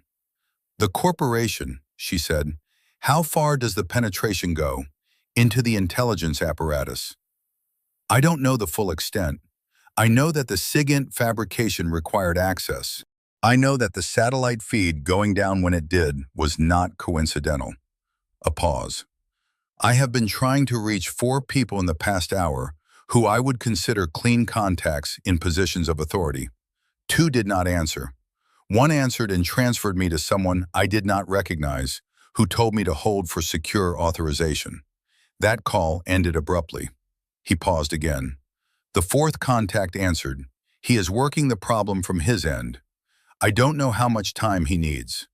The corporation, she said, how far does the penetration go into the intelligence apparatus? I don't know the full extent. I know that the SIGINT fabrication required access. I know that the satellite feed going down when it did was not coincidental. A pause. I have been trying to reach 4 people in the past hour who I would consider clean contacts in positions of authority. 2 did not answer. 1 answered and transferred me to someone I did not recognize, who told me to hold for secure authorization. That call ended abruptly. He paused again. The 4th contact answered. He is working the problem from his end. I don't know how much time he needs.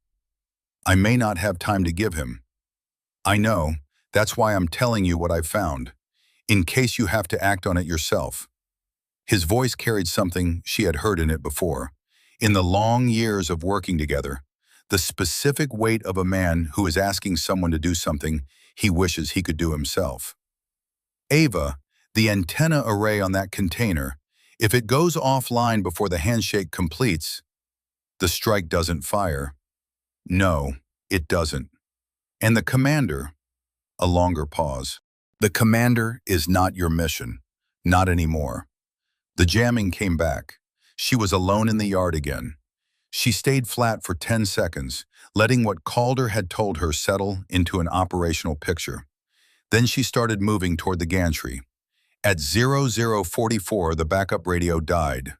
I may not have time to give him. I know. That's why I'm telling you what I've found, in case you have to act on it yourself. His voice carried something she had heard in it before. In the long years of working together, the specific weight of a man who is asking someone to do something he wishes he could do himself. Ava, the antenna array on that container, if it goes offline before the handshake completes, the strike doesn't fire. No, it doesn't. And the commander, a longer pause. The commander is not your mission, not anymore. The jamming came back. She was alone in the yard again. She stayed flat for 10 seconds, letting what Calder had told her settle into an operational picture. Then she started moving toward the gantry. At 0044, the backup radio died.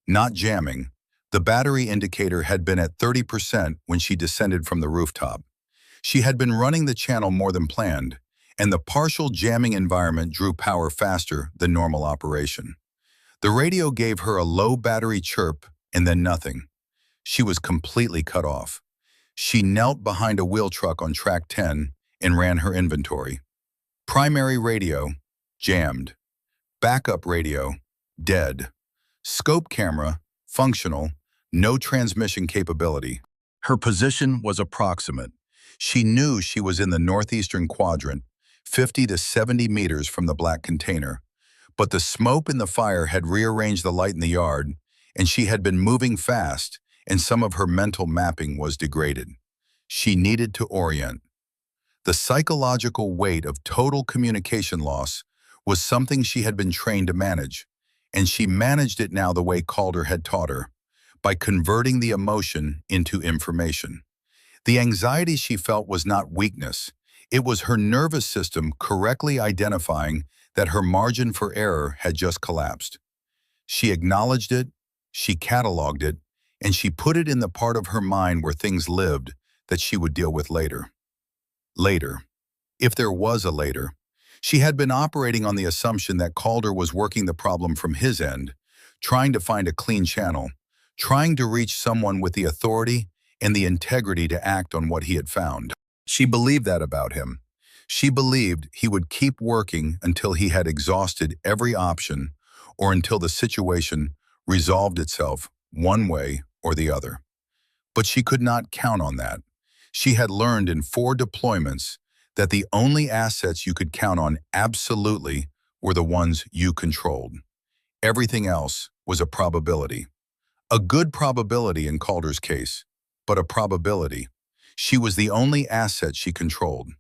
Not jamming. The battery indicator had been at 30% when she descended from the rooftop. She had been running the channel more than planned, and the partial jamming environment drew power faster than normal operation. The radio gave her a low battery chirp and then nothing. She was completely cut off. She knelt behind a wheel truck on track 10 and ran her inventory. Primary radio, jammed. Backup radio, dead. Scope camera, functional, no transmission capability. Her position was approximate. She knew she was in the northeastern quadrant, 50 to 70 meters from the black container. But the smoke and the fire had rearranged the light in the yard, and she had been moving fast, and some of her mental mapping was degraded. She needed to orient. The psychological weight of total communication loss was something she had been trained to manage, and she managed it now the way Calder had taught her, by converting the emotion into information. The anxiety she felt was not weakness. It was her nervous system correctly identifying that her margin for error had just collapsed. She acknowledged it, she cataloged it, and she put it in the part of her mind where things lived that she would deal with later. Later. If there was a later. She had been operating on the assumption that Calder was working the problem from his end, trying to find a clean channel, trying to reach someone with the authority and the integrity to act on what he had found. She believed that about him. She believed he would keep working until he had exhausted every option or until the situation resolved itself one way or the other. But she could not count on that. She had learned in 4 deployments that the only assets you could count on absolutely were the ones you controlled. Everything else was a probability. A good probability in Calder's case, but a probability. She was the only asset she controlled.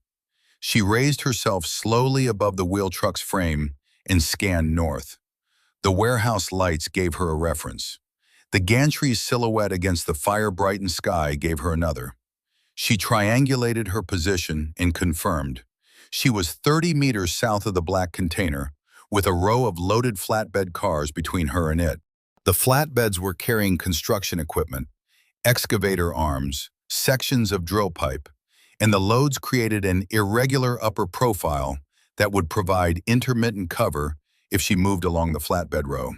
She raised herself slowly above the wheel truck's frame and scanned north. The warehouse lights gave her a reference. The gantry's silhouette against the fire-brightened sky gave her another. She triangulated her position and confirmed. She was 30 meters south of the black container, with a row of loaded flatbed cars between her and it. The flatbeds were carrying construction equipment, excavator arms, sections of drill pipe, and the loads created an irregular upper profile that would provide intermittent cover if she moved along the flatbed row.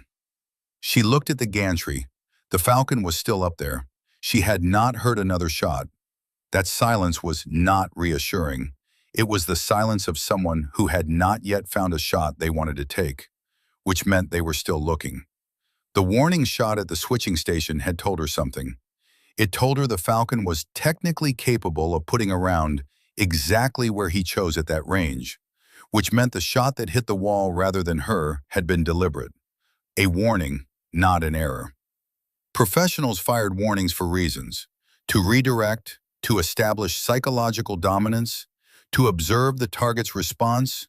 She looked at the gantry. The Falcon was still up there. She had not heard another shot. That silence was not reassuring. It was the silence of someone who had not yet found a shot they wanted to take, which meant they were still looking. The warning shot at the switching station had told her something. It told her the Falcon was technically capable of putting a round exactly where he chose at that range, which meant the shot that hit the wall rather than her had been deliberate. A warning, not an error. Professionals fired warnings for reasons: to redirect, to establish psychological dominance, to observe the target's response,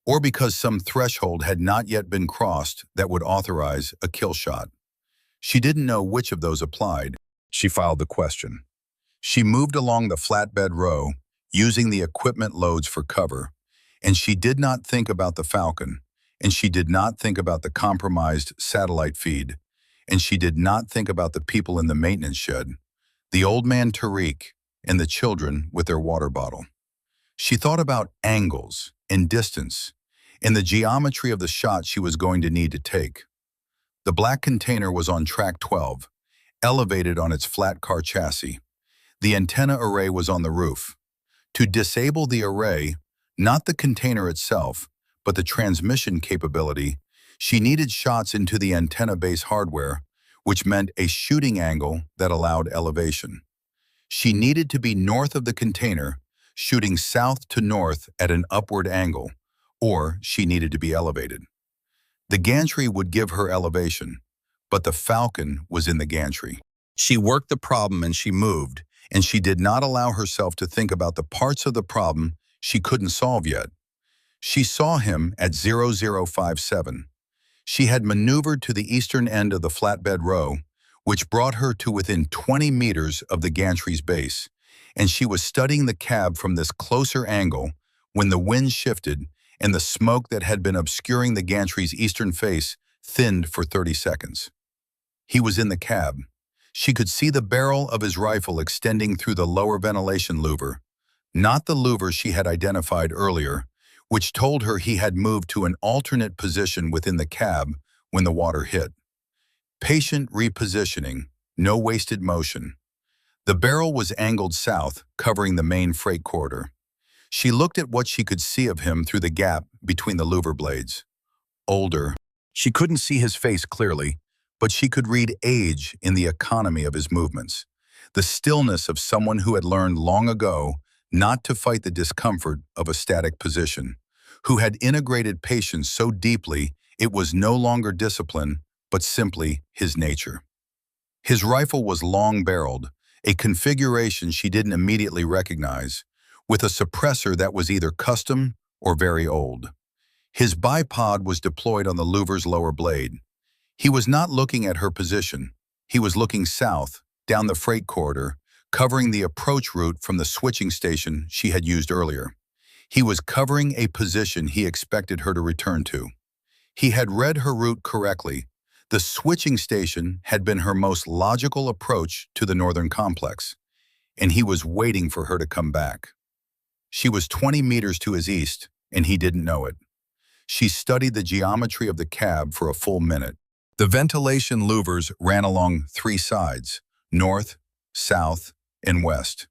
or because some threshold had not yet been crossed that would authorize a kill shot. She didn't know which of those applied. She filed the question. She moved along the flatbed row, using the equipment loads for cover, and she did not think about the Falcon, and she did not think about the compromised satellite feed, and she did not think about the people in the maintenance shed, the old man Tariq, and the children with their water bottle. She thought about angles and distance and the geometry of the shot she was going to need to take. The black container was on track 12, elevated on its flat car chassis. The antenna array was on the roof. To disable the array, not the container itself, but the transmission capability, she needed shots into the antenna base hardware, which meant a shooting angle that allowed elevation. She needed to be north of the container, shooting south to north at an upward angle, or she needed to be elevated. The gantry would give her elevation, but the Falcon was in the gantry. She worked the problem and she moved, and she did not allow herself to think about the parts of the problem she couldn't solve yet. She saw him at 0057. She had maneuvered to the eastern end of the flatbed row, which brought her to within 20 meters of the gantry's base, and she was studying the cab from this closer angle when the wind shifted and the smoke that had been obscuring the gantry's eastern face thinned for 30 seconds. He was in the cab. She could see the barrel of his rifle extending through the lower ventilation louver, not the louver she had identified earlier, which told her he had moved to an alternate position within the cab when the water hit. Patient repositioning, no wasted motion. The barrel was angled south, covering the main freight corridor. She looked at what she could see of him through the gap between the louver blades. Older. She couldn't see his face clearly, but she could read age in the economy of his movements. The stillness of someone who had learned long ago not to fight the discomfort of a static position, who had integrated patience so deeply it was no longer discipline, but simply his nature. His rifle was long-barreled, a configuration she didn't immediately recognize, with a suppressor that was either custom or very old. His bipod was deployed on the louver's lower blade. He was not looking at her position. He was looking south, down the freight corridor, covering the approach route from the switching station she had used earlier. He was covering a position he expected her to return to. He had read her route correctly. The switching station had been her most logical approach to the northern complex, and he was waiting for her to come back. She was 20 meters to his east, and he didn't know it. She studied the geometry of the cab for a full minute. The ventilation louvers ran along 3 sides, north, south, and west.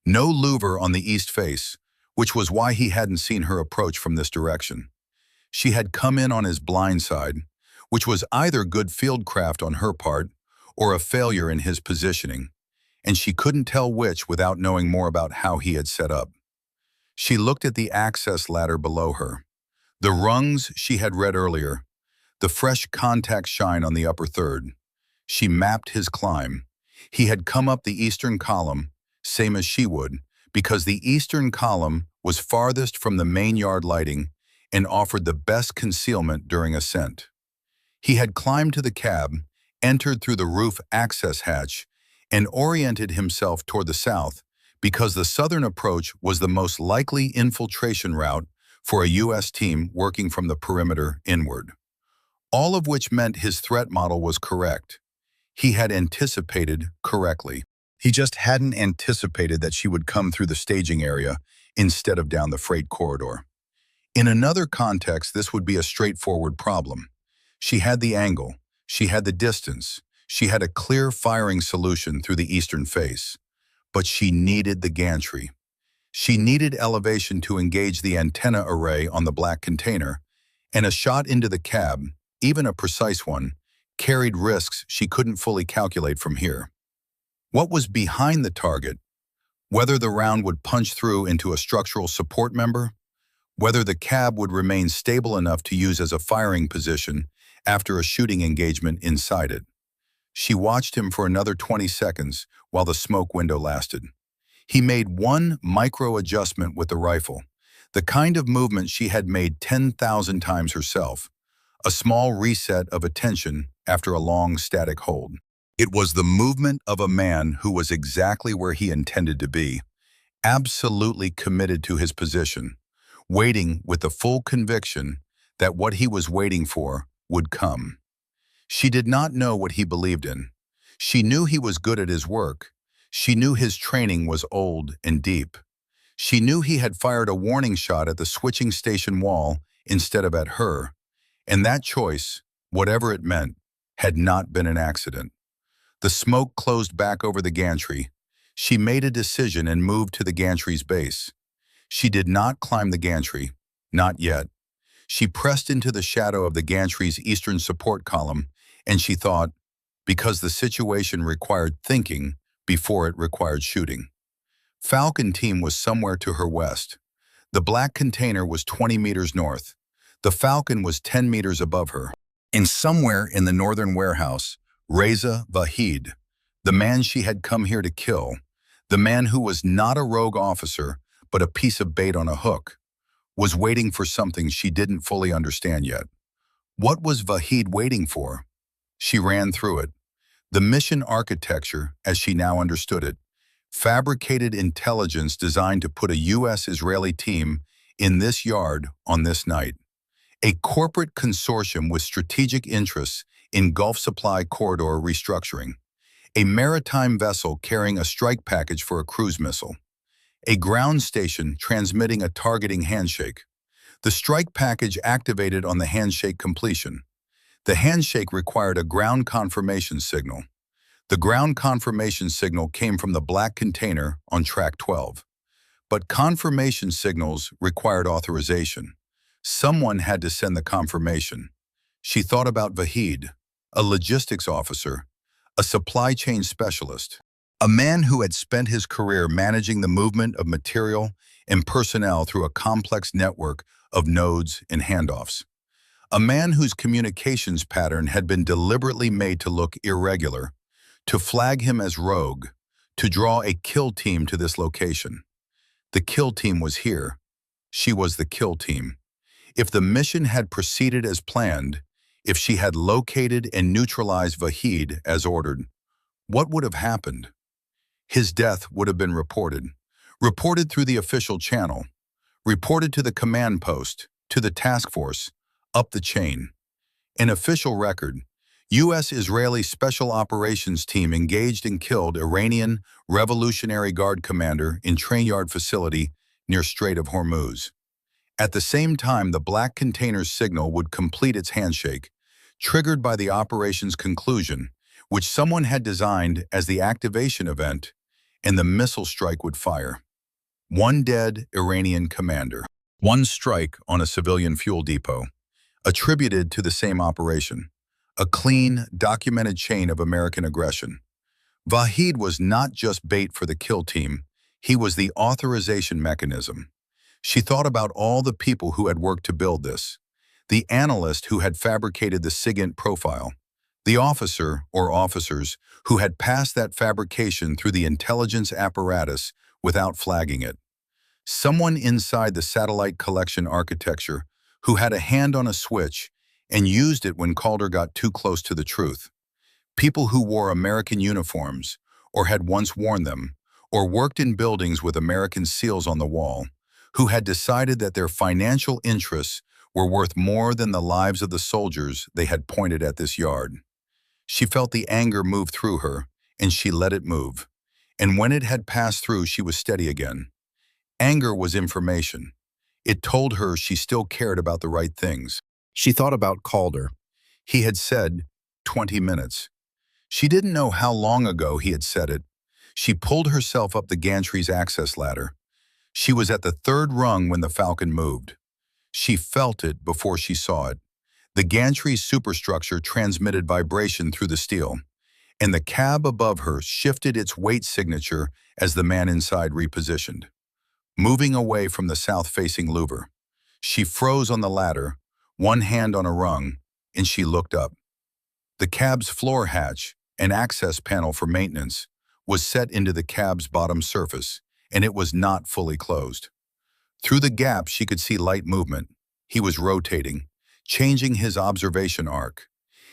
No louver on the east face, which was why he hadn't seen her approach from this direction. She had come in on his blind side, which was either good fieldcraft on her part or a failure in his positioning, and she couldn't tell which without knowing more about how he had set up. She looked at the access ladder below her. The rungs she had read earlier, the fresh contact shine on the upper third. She mapped his climb. He had come up the eastern column, same as she would, because the eastern column was farthest from the main yard lighting and offered the best concealment during ascent. He had climbed to the cab, entered through the roof access hatch, and oriented himself toward the south because the southern approach was the most likely infiltration route for a U.S. team working from the perimeter inward. All of which meant his threat model was correct. He had anticipated correctly. He just hadn't anticipated that she would come through the staging area instead of down the freight corridor. In another context, this would be a straightforward problem. She had the angle, she had the distance, she had a clear firing solution through the eastern face. But she needed the gantry. She needed elevation to engage the antenna array on the black container, and a shot into the cab, even a precise one, carried risks she couldn't fully calculate from here. What was behind the target? Whether the round would punch through into a structural support member, whether the cab would remain stable enough to use as a firing position after a shooting engagement inside it. She watched him for another 20 seconds while the smoke window lasted. He made one micro-adjustment with the rifle, the kind of movement she had made 10,000 times herself, a small reset of attention after a long static hold. It was the movement of a man who was exactly where he intended to be, absolutely committed to his position, waiting with the full conviction that what he was waiting for would come. She did not know what he believed in. She knew he was good at his work. She knew his training was old and deep. She knew he had fired a warning shot at the switching station wall instead of at her, and that choice, whatever it meant, had not been an accident. The smoke closed back over the gantry. She made a decision and moved to the gantry's base. She did not climb the gantry, not yet. She pressed into the shadow of the gantry's eastern support column, and she thought, because the situation required thinking before it required shooting. Falcon Team was somewhere to her west. The black container was 20 meters north. The Falcon was 10 meters above her. And somewhere in the northern warehouse, Reza Vahid, the man she had come here to kill, the man who was not a rogue officer, but a piece of bait on a hook, was waiting for something she didn't fully understand yet. What was Vahid waiting for? She ran through it. The mission architecture, as she now understood it, fabricated intelligence designed to put a U.S.-Israeli team in this yard on this night. A corporate consortium with strategic interests in Gulf Supply Corridor restructuring. A maritime vessel carrying a strike package for a cruise missile. A ground station transmitting a targeting handshake. The strike package activated on the handshake completion. The handshake required a ground confirmation signal. The ground confirmation signal came from the black container on track 12. But confirmation signals required authorization. Someone had to send the confirmation. She thought about Vahid, a logistics officer, a supply chain specialist, a man who had spent his career managing the movement of material and personnel through a complex network of nodes and handoffs. A man whose communications pattern had been deliberately made to look irregular, to flag him as rogue, to draw a kill team to this location. The kill team was here. She was the kill team. If the mission had proceeded as planned, if she had located and neutralized Vahid as ordered, what would have happened? His death would have been reported through the official channel, reported to the command post, to the task force, up the chain. An official record, U.S.-Israeli Special Operations Team engaged and killed Iranian Revolutionary Guard commander in train yard facility near Strait of Hormuz. At the same time, the black container's signal would complete its handshake, triggered by the operation's conclusion, which someone had designed as the activation event, and the missile strike would fire. One dead Iranian commander. One strike on a civilian fuel depot, attributed to the same operation. A clean, documented chain of American aggression. Vahid was not just bait for the kill team, he was the authorization mechanism. She thought about all the people who had worked to build this. The analyst who had fabricated the SIGINT profile. The officer or officers who had passed that fabrication through the intelligence apparatus without flagging it. Someone inside the satellite collection architecture who had a hand on a switch and used it when Calder got too close to the truth. People who wore American uniforms, or had once worn them, or worked in buildings with American seals on the wall, who had decided that their financial interests were worth more than the lives of the soldiers they had pointed at this yard. She felt the anger move through her, and she let it move. And when it had passed through, she was steady again. Anger was information. It told her she still cared about the right things. She thought about Calder. He had said 20 minutes. She didn't know how long ago he had said it. She pulled herself up the gantry's access ladder. She was at the third rung when the Falcon moved. She felt it before she saw it. The gantry's superstructure transmitted vibration through the steel, and the cab above her shifted its weight signature as the man inside repositioned. Moving away from the south-facing louver, she froze on the ladder, one hand on a rung, and she looked up. The cab's floor hatch, an access panel for maintenance, was set into the cab's bottom surface, and it was not fully closed. Through the gap, she could see light movement. He was rotating, changing his observation arc.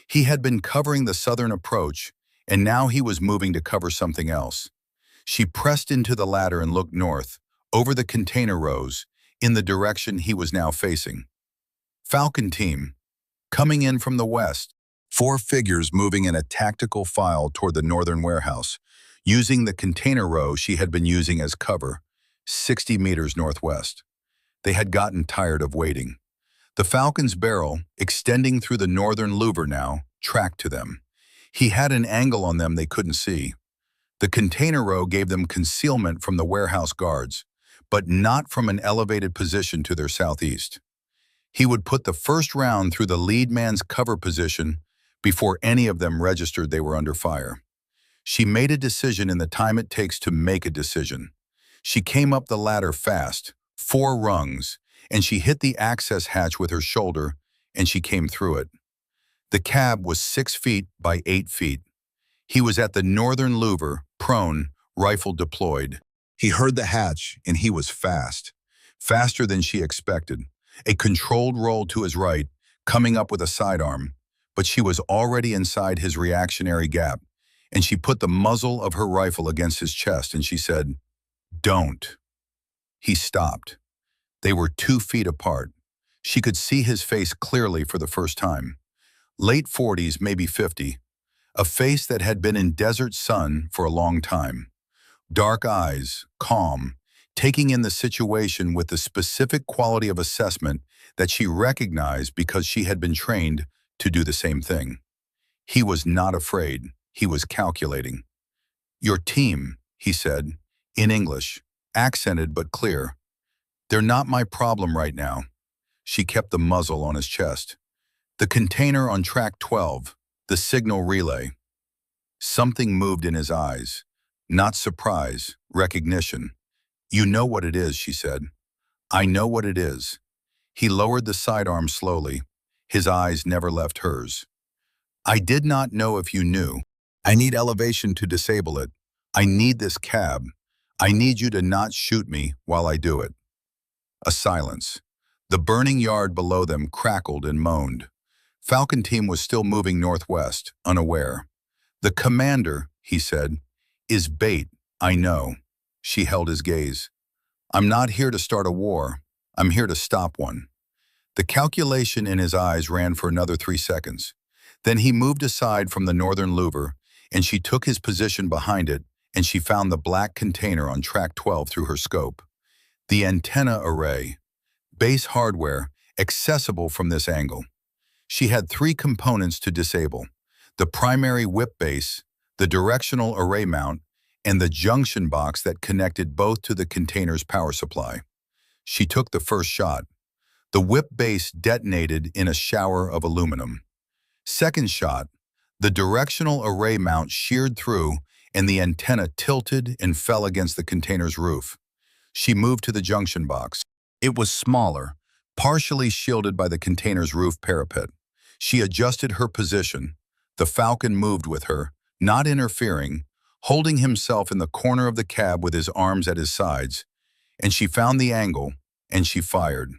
He had been covering the southern approach, and now he was moving to cover something else. She pressed into the ladder and looked north, over the container rows, in the direction he was now facing. Falcon team, coming in from the west. 4 figures moving in a tactical file toward the northern warehouse, using the container row she had been using as cover, 60 meters northwest. They had gotten tired of waiting. The Falcon's barrel, extending through the northern louver now, tracked to them. He had an angle on them they couldn't see. The container row gave them concealment from the warehouse guards, but not from an elevated position to their southeast. He would put the first round through the lead man's cover position before any of them registered they were under fire. She made a decision in the time it takes to make a decision. She came up the ladder fast, 4 rungs, and she hit the access hatch with her shoulder, and she came through it. The cab was 6 feet by 8 feet. He was at the northern louver, prone, rifle deployed. He heard the hatch, and he was fast. Faster than she expected. A controlled roll to his right, coming up with a sidearm, but she was already inside his reactionary gap, and she put the muzzle of her rifle against his chest, and she said, "Don't." He stopped. They were 2 feet apart. She could see his face clearly for the first time. Late 40s, maybe 50. A face that had been in desert sun for a long time. Dark eyes, calm, taking in the situation with the specific quality of assessment that she recognized because she had been trained to do the same thing. He was not afraid. He was calculating. "Your team," he said, in English, accented but clear. "They're not my problem right now." She kept the muzzle on his chest. "The container on track 12, the signal relay." Something moved in his eyes. Not surprise, recognition. "You know what it is," she said. "I know what it is." He lowered the sidearm slowly. His eyes never left hers. "I did not know if you knew. I need elevation to disable it. I need this cab. I need you to not shoot me while I do it." A silence. The burning yard below them crackled and moaned. Falcon Team was still moving northwest, unaware. "The commander," he said, "is bait, I know." She held his gaze. "I'm not here to start a war. I'm here to stop one." The calculation in his eyes ran for another 3 seconds. Then he moved aside from the northern louver, and she took his position behind it, and she found the black container on track 12 through her scope. The antenna array. Base hardware, accessible from this angle. She had 3 components to disable: the primary whip base, the directional array mount, and the junction box that connected both to the container's power supply. She took the first shot. The whip base detonated in a shower of aluminum. Second shot, the directional array mount sheared through and the antenna tilted and fell against the container's roof. She moved to the junction box. It was smaller, partially shielded by the container's roof parapet. She adjusted her position. The Falcon moved with her, not interfering, holding himself in the corner of the cab with his arms at his sides, and she found the angle, and she fired.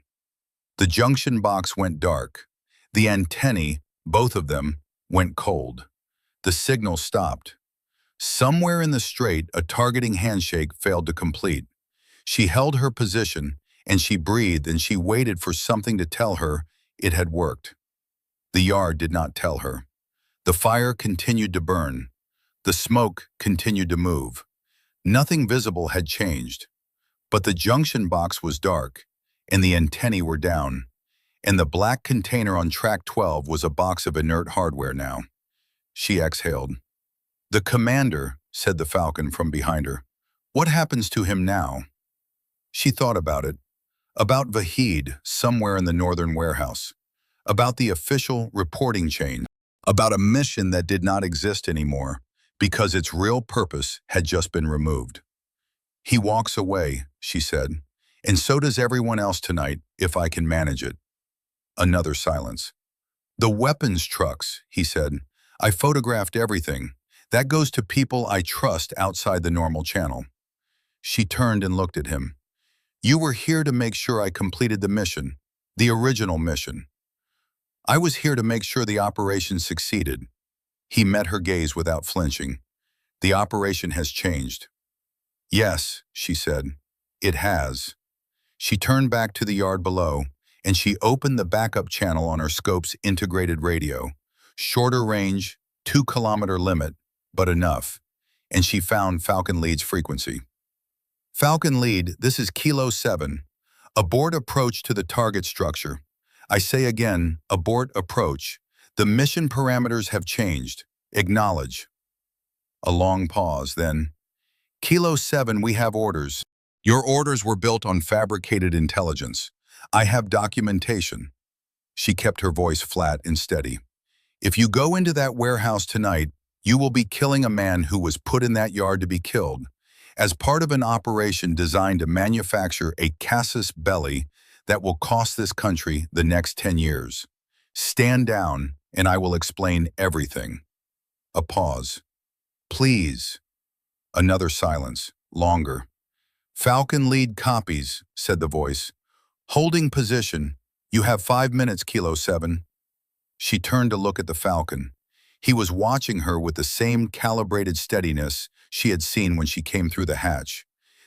The junction box went dark. The antennae, both of them, went cold. The signal stopped. Somewhere in the strait, a targeting handshake failed to complete. She held her position, and she breathed, and she waited for something to tell her it had worked. The yard did not tell her. The fire continued to burn. The smoke continued to move. Nothing visible had changed. But the junction box was dark, and the antennae were down, and the black container on track 12 was a box of inert hardware now. She exhaled. "The commander," said the Falcon from behind her. "What happens to him now?" She thought about it. About Vahid, somewhere in the northern warehouse. About the official reporting chain. About a mission that did not exist anymore, because its real purpose had just been removed. "He walks away," she said, "and so does everyone else tonight, if I can manage it." Another silence. "The weapons trucks," he said. "I photographed everything. That goes to people I trust outside the normal channel." She turned and looked at him. "You were here to make sure I completed the mission, the original mission." "I was here to make sure the operation succeeded." He met her gaze without flinching. "The operation has changed." "Yes," she said, "it has." She turned back to the yard below, and she opened the backup channel on her scope's integrated radio. Shorter range, 2-kilometer limit, but enough. And she found Falcon Lead's frequency. "Falcon Lead, this is Kilo 7. Abort approach to the target structure. I say again, abort approach. The mission parameters have changed. Acknowledge." A long pause, then, "Kilo 7, we have orders. Your orders were built on fabricated intelligence. I have documentation." She kept her voice flat and steady. "If you go into that warehouse tonight, you will be killing a man who was put in that yard to be killed, as part of an operation designed to manufacture a casus belli that will cost this country the next 10 years. Stand down, and I will explain everything." A pause. "Please." Another silence, longer. "Falcon Lead copies," said the voice. "Holding position. You have 5 minutes, Kilo 7. She turned to look at the Falcon. He was watching her with the same calibrated steadiness she had seen when she came through the hatch.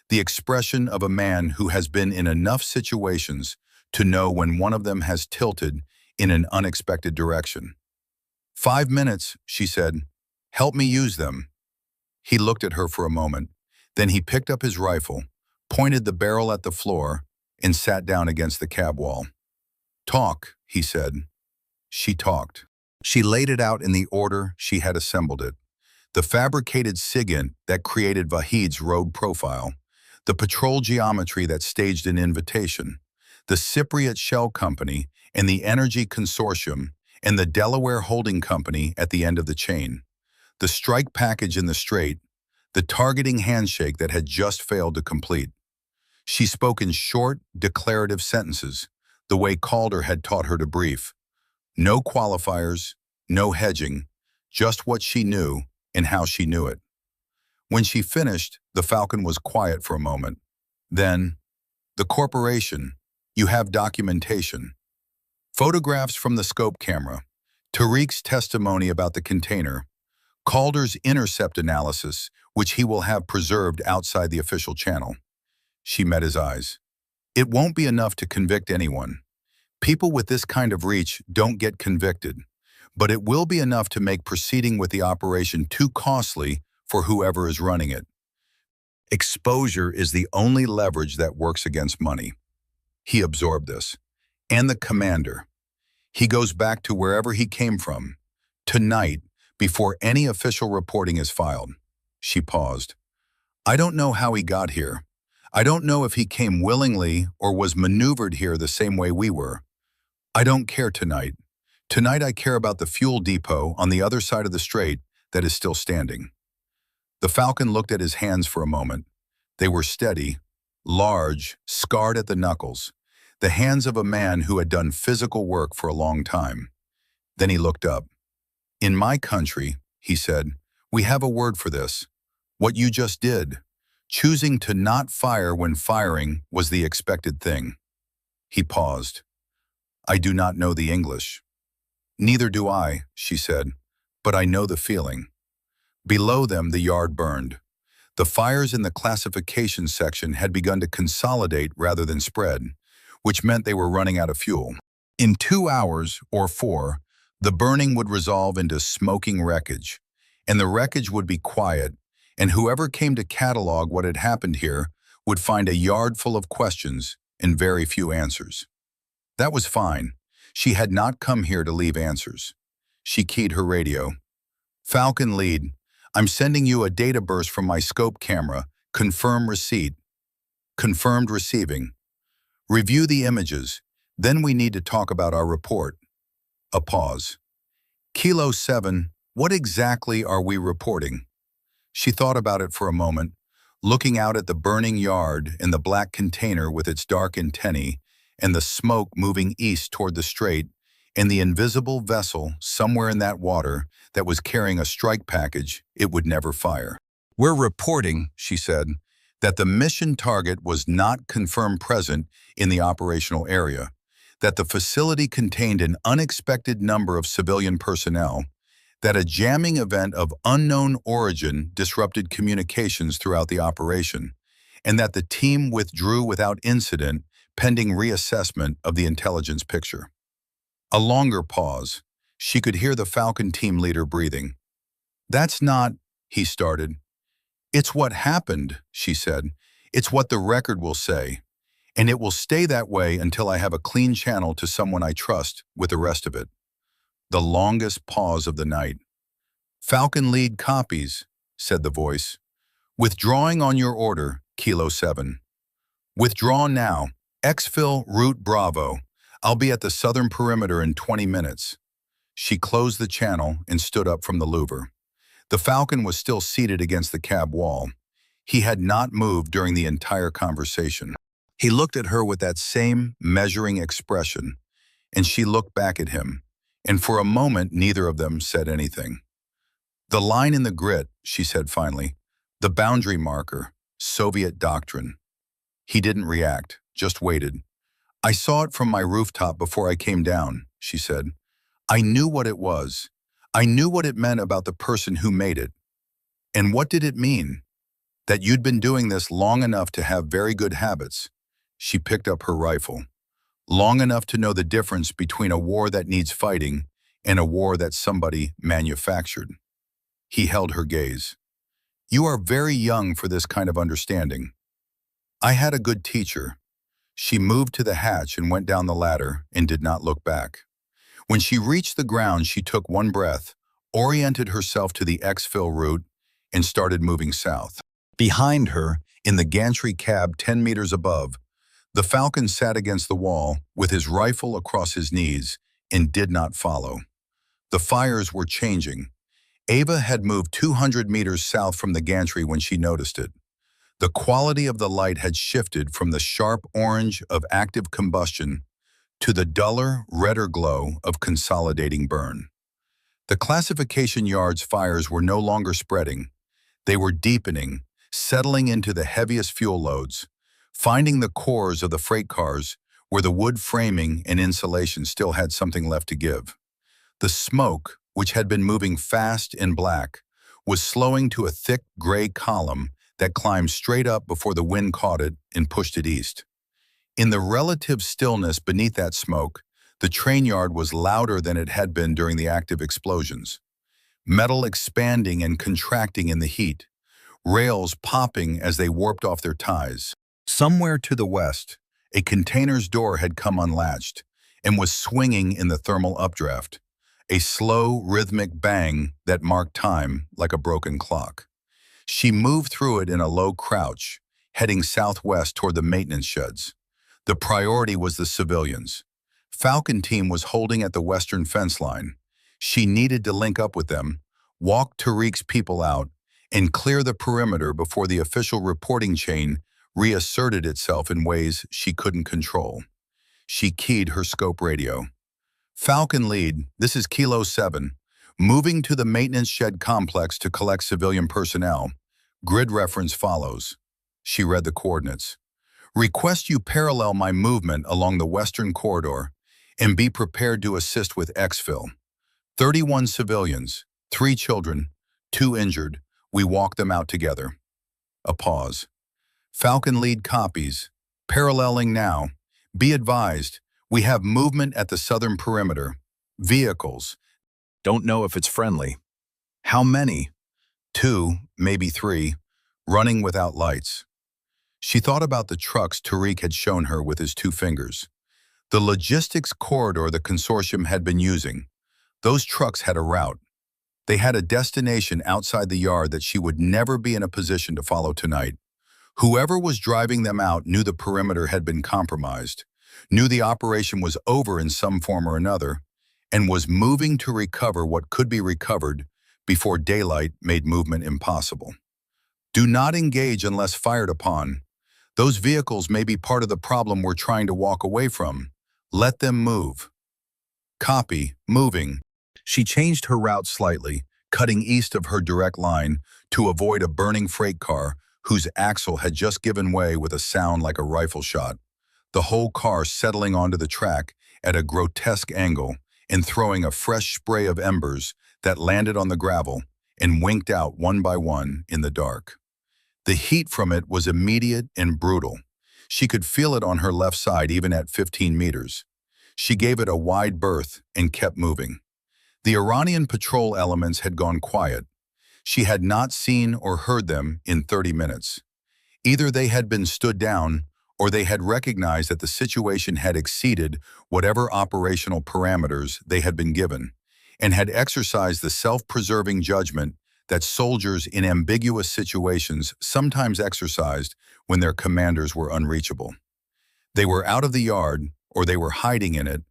The expression of a man who has been in enough situations to know when one of them has tilted in an unexpected direction. 5 minutes, she said. "Help me use them." He looked at her for a moment. Then he picked up his rifle, pointed the barrel at the floor, and sat down against the cab wall. "Talk," he said. She talked. She laid it out in the order she had assembled it. The fabricated SIGINT that created Vahid's road profile, the patrol geometry that staged an invitation, the Cypriot Shell Company and the Energy Consortium and the Delaware Holding Company at the end of the chain, the strike package in the Strait, the targeting handshake that had just failed to complete. She spoke in short, declarative sentences, the way Calder had taught her to brief. No qualifiers, no hedging, just what she knew and how she knew it. When she finished, the Falcon was quiet for a moment. Then, "The corporation, you have documentation. Photographs from the scope camera, Tariq's testimony about the container, Calder's intercept analysis, which he will have preserved outside the official channel." She met his eyes. "It won't be enough to convict anyone. People with this kind of reach don't get convicted, but it will be enough to make proceeding with the operation too costly for whoever is running it. Exposure is the only leverage that works against money." He absorbed this. And the commander. He goes back to wherever he came from, tonight, before any official reporting is filed. She paused. "I don't know how he got here. I don't know if he came willingly or was maneuvered here the same way we were. I don't care tonight. Tonight I care about the fuel depot on the other side of the strait that is still standing." The Falcon looked at his hands for a moment. They were steady, large, scarred at the knuckles, the hands of a man who had done physical work for a long time. Then he looked up. "In my country," he said, "we have a word for this. What you just did. Choosing to not fire when firing was the expected thing." He paused. "I do not know the English." "Neither do I," she said, "but I know the feeling." Below them, the yard burned. The fires in the classification section had begun to consolidate rather than spread, which meant they were running out of fuel. In 2 hours, or 4, the burning would resolve into smoking wreckage, and the wreckage would be quiet, and whoever came to catalog what had happened here would find a yard full of questions and very few answers. That was fine. She had not come here to leave answers. She keyed her radio. "Falcon lead, I'm sending you a data burst from my scope camera. Confirm receipt." "Confirmed receiving." "Review the images. Then we need to talk about our report." A pause. "Kilo 7, what exactly are we reporting?" She thought about it for a moment, looking out at the burning yard and the black container with its dark antennae, and the smoke moving east toward the strait, and the invisible vessel somewhere in that water that was carrying a strike package it would never fire. "We're reporting," she said, "that the mission target was not confirmed present in the operational area, that the facility contained an unexpected number of civilian personnel, that a jamming event of unknown origin disrupted communications throughout the operation, and that the team withdrew without incident pending reassessment of the intelligence picture." A longer pause. She could hear the Falcon team leader breathing. "That's not," he started. "It's what happened," she said. "It's what the record will say. And it will stay that way until I have a clean channel to someone I trust with the rest of it." The longest pause of the night. "Falcon lead copies," said the voice. "Withdrawing on your order, Kilo 7. Withdraw now. Exfil route Bravo. I'll be at the southern perimeter in 20 minutes. She closed the channel and stood up from the louver. The Falcon was still seated against the cab wall. He had not moved during the entire conversation. He looked at her with that same measuring expression, and she looked back at him, and for a moment neither of them said anything. "The line in the grit," she said finally, "the boundary marker, Soviet doctrine." He didn't react, just waited. "I saw it from my rooftop before I came down," she said. "I knew what it was. I knew what it meant about the person who made it." "And what did it mean?" "That you'd been doing this long enough to have very good habits." She picked up her rifle. "Long enough to know the difference between a war that needs fighting and a war that somebody manufactured." He held her gaze. "You are very young for this kind of understanding." I had a good teacher. She moved to the hatch and went down the ladder and did not look back. When she reached the ground, she took one breath, oriented herself to the exfil route, and started moving south. Behind her, in the gantry cab 10 meters above, the Falcon sat against the wall with his rifle across his knees and did not follow. The fires were changing. Ava had moved 200 meters south from the gantry when she noticed it. The quality of the light had shifted from the sharp orange of active combustion to the duller, redder glow of consolidating burn. The classification yard's fires were no longer spreading. They were deepening, settling into the heaviest fuel loads, finding the cores of the freight cars where the wood framing and insulation still had something left to give. The smoke, which had been moving fast and black, was slowing to a thick gray column that climbed straight up before the wind caught it and pushed it east. In the relative stillness beneath that smoke, the train yard was louder than it had been during the active explosions. Metal expanding and contracting in the heat, rails popping as they warped off their ties. Somewhere to the west, a container's door had come unlatched and was swinging in the thermal updraft, a slow, rhythmic bang that marked time like a broken clock. She moved through it in a low crouch, heading southwest toward the maintenance sheds. The priority was the civilians. Falcon team was holding at the western fence line. She needed to link up with them, walk Tariq's people out, and clear the perimeter before the official reporting chain reasserted itself in ways she couldn't control. She keyed her scope radio. Falcon lead, this is Kilo 7, moving to the maintenance shed complex to collect civilian personnel. Grid reference follows. She read the coordinates. Request you parallel my movement along the western corridor and be prepared to assist with exfil. 31 civilians, 3 children, 2 injured. We walk them out together. A pause. Falcon lead copies. Paralleling now. Be advised, we have movement at the southern perimeter. Vehicles. Don't know if it's friendly. How many? 2, maybe 3, running without lights. She thought about the trucks Tariq had shown her with his 2 fingers. The logistics corridor the consortium had been using. Those trucks had a route. They had a destination outside the yard that she would never be in a position to follow tonight. Whoever was driving them out knew the perimeter had been compromised, knew the operation was over in some form or another, and was moving to recover what could be recovered before daylight made movement impossible. Do not engage unless fired upon. Those vehicles may be part of the problem we're trying to walk away from. Let them move. Copy, moving. She changed her route slightly, cutting east of her direct line to avoid a burning freight car whose axle had just given way with a sound like a rifle shot, the whole car settling onto the track at a grotesque angle and throwing a fresh spray of embers that landed on the gravel and winked out one by one in the dark. The heat from it was immediate and brutal. She could feel it on her left side even at 15 meters. She gave it a wide berth and kept moving. The Iranian patrol elements had gone quiet. She had not seen or heard them in 30 minutes. Either they had been stood down or they had recognized that the situation had exceeded whatever operational parameters they had been given and had exercised the self-preserving judgment that soldiers in ambiguous situations sometimes exercised when their commanders were unreachable. They were out of the yard, or they were hiding in it,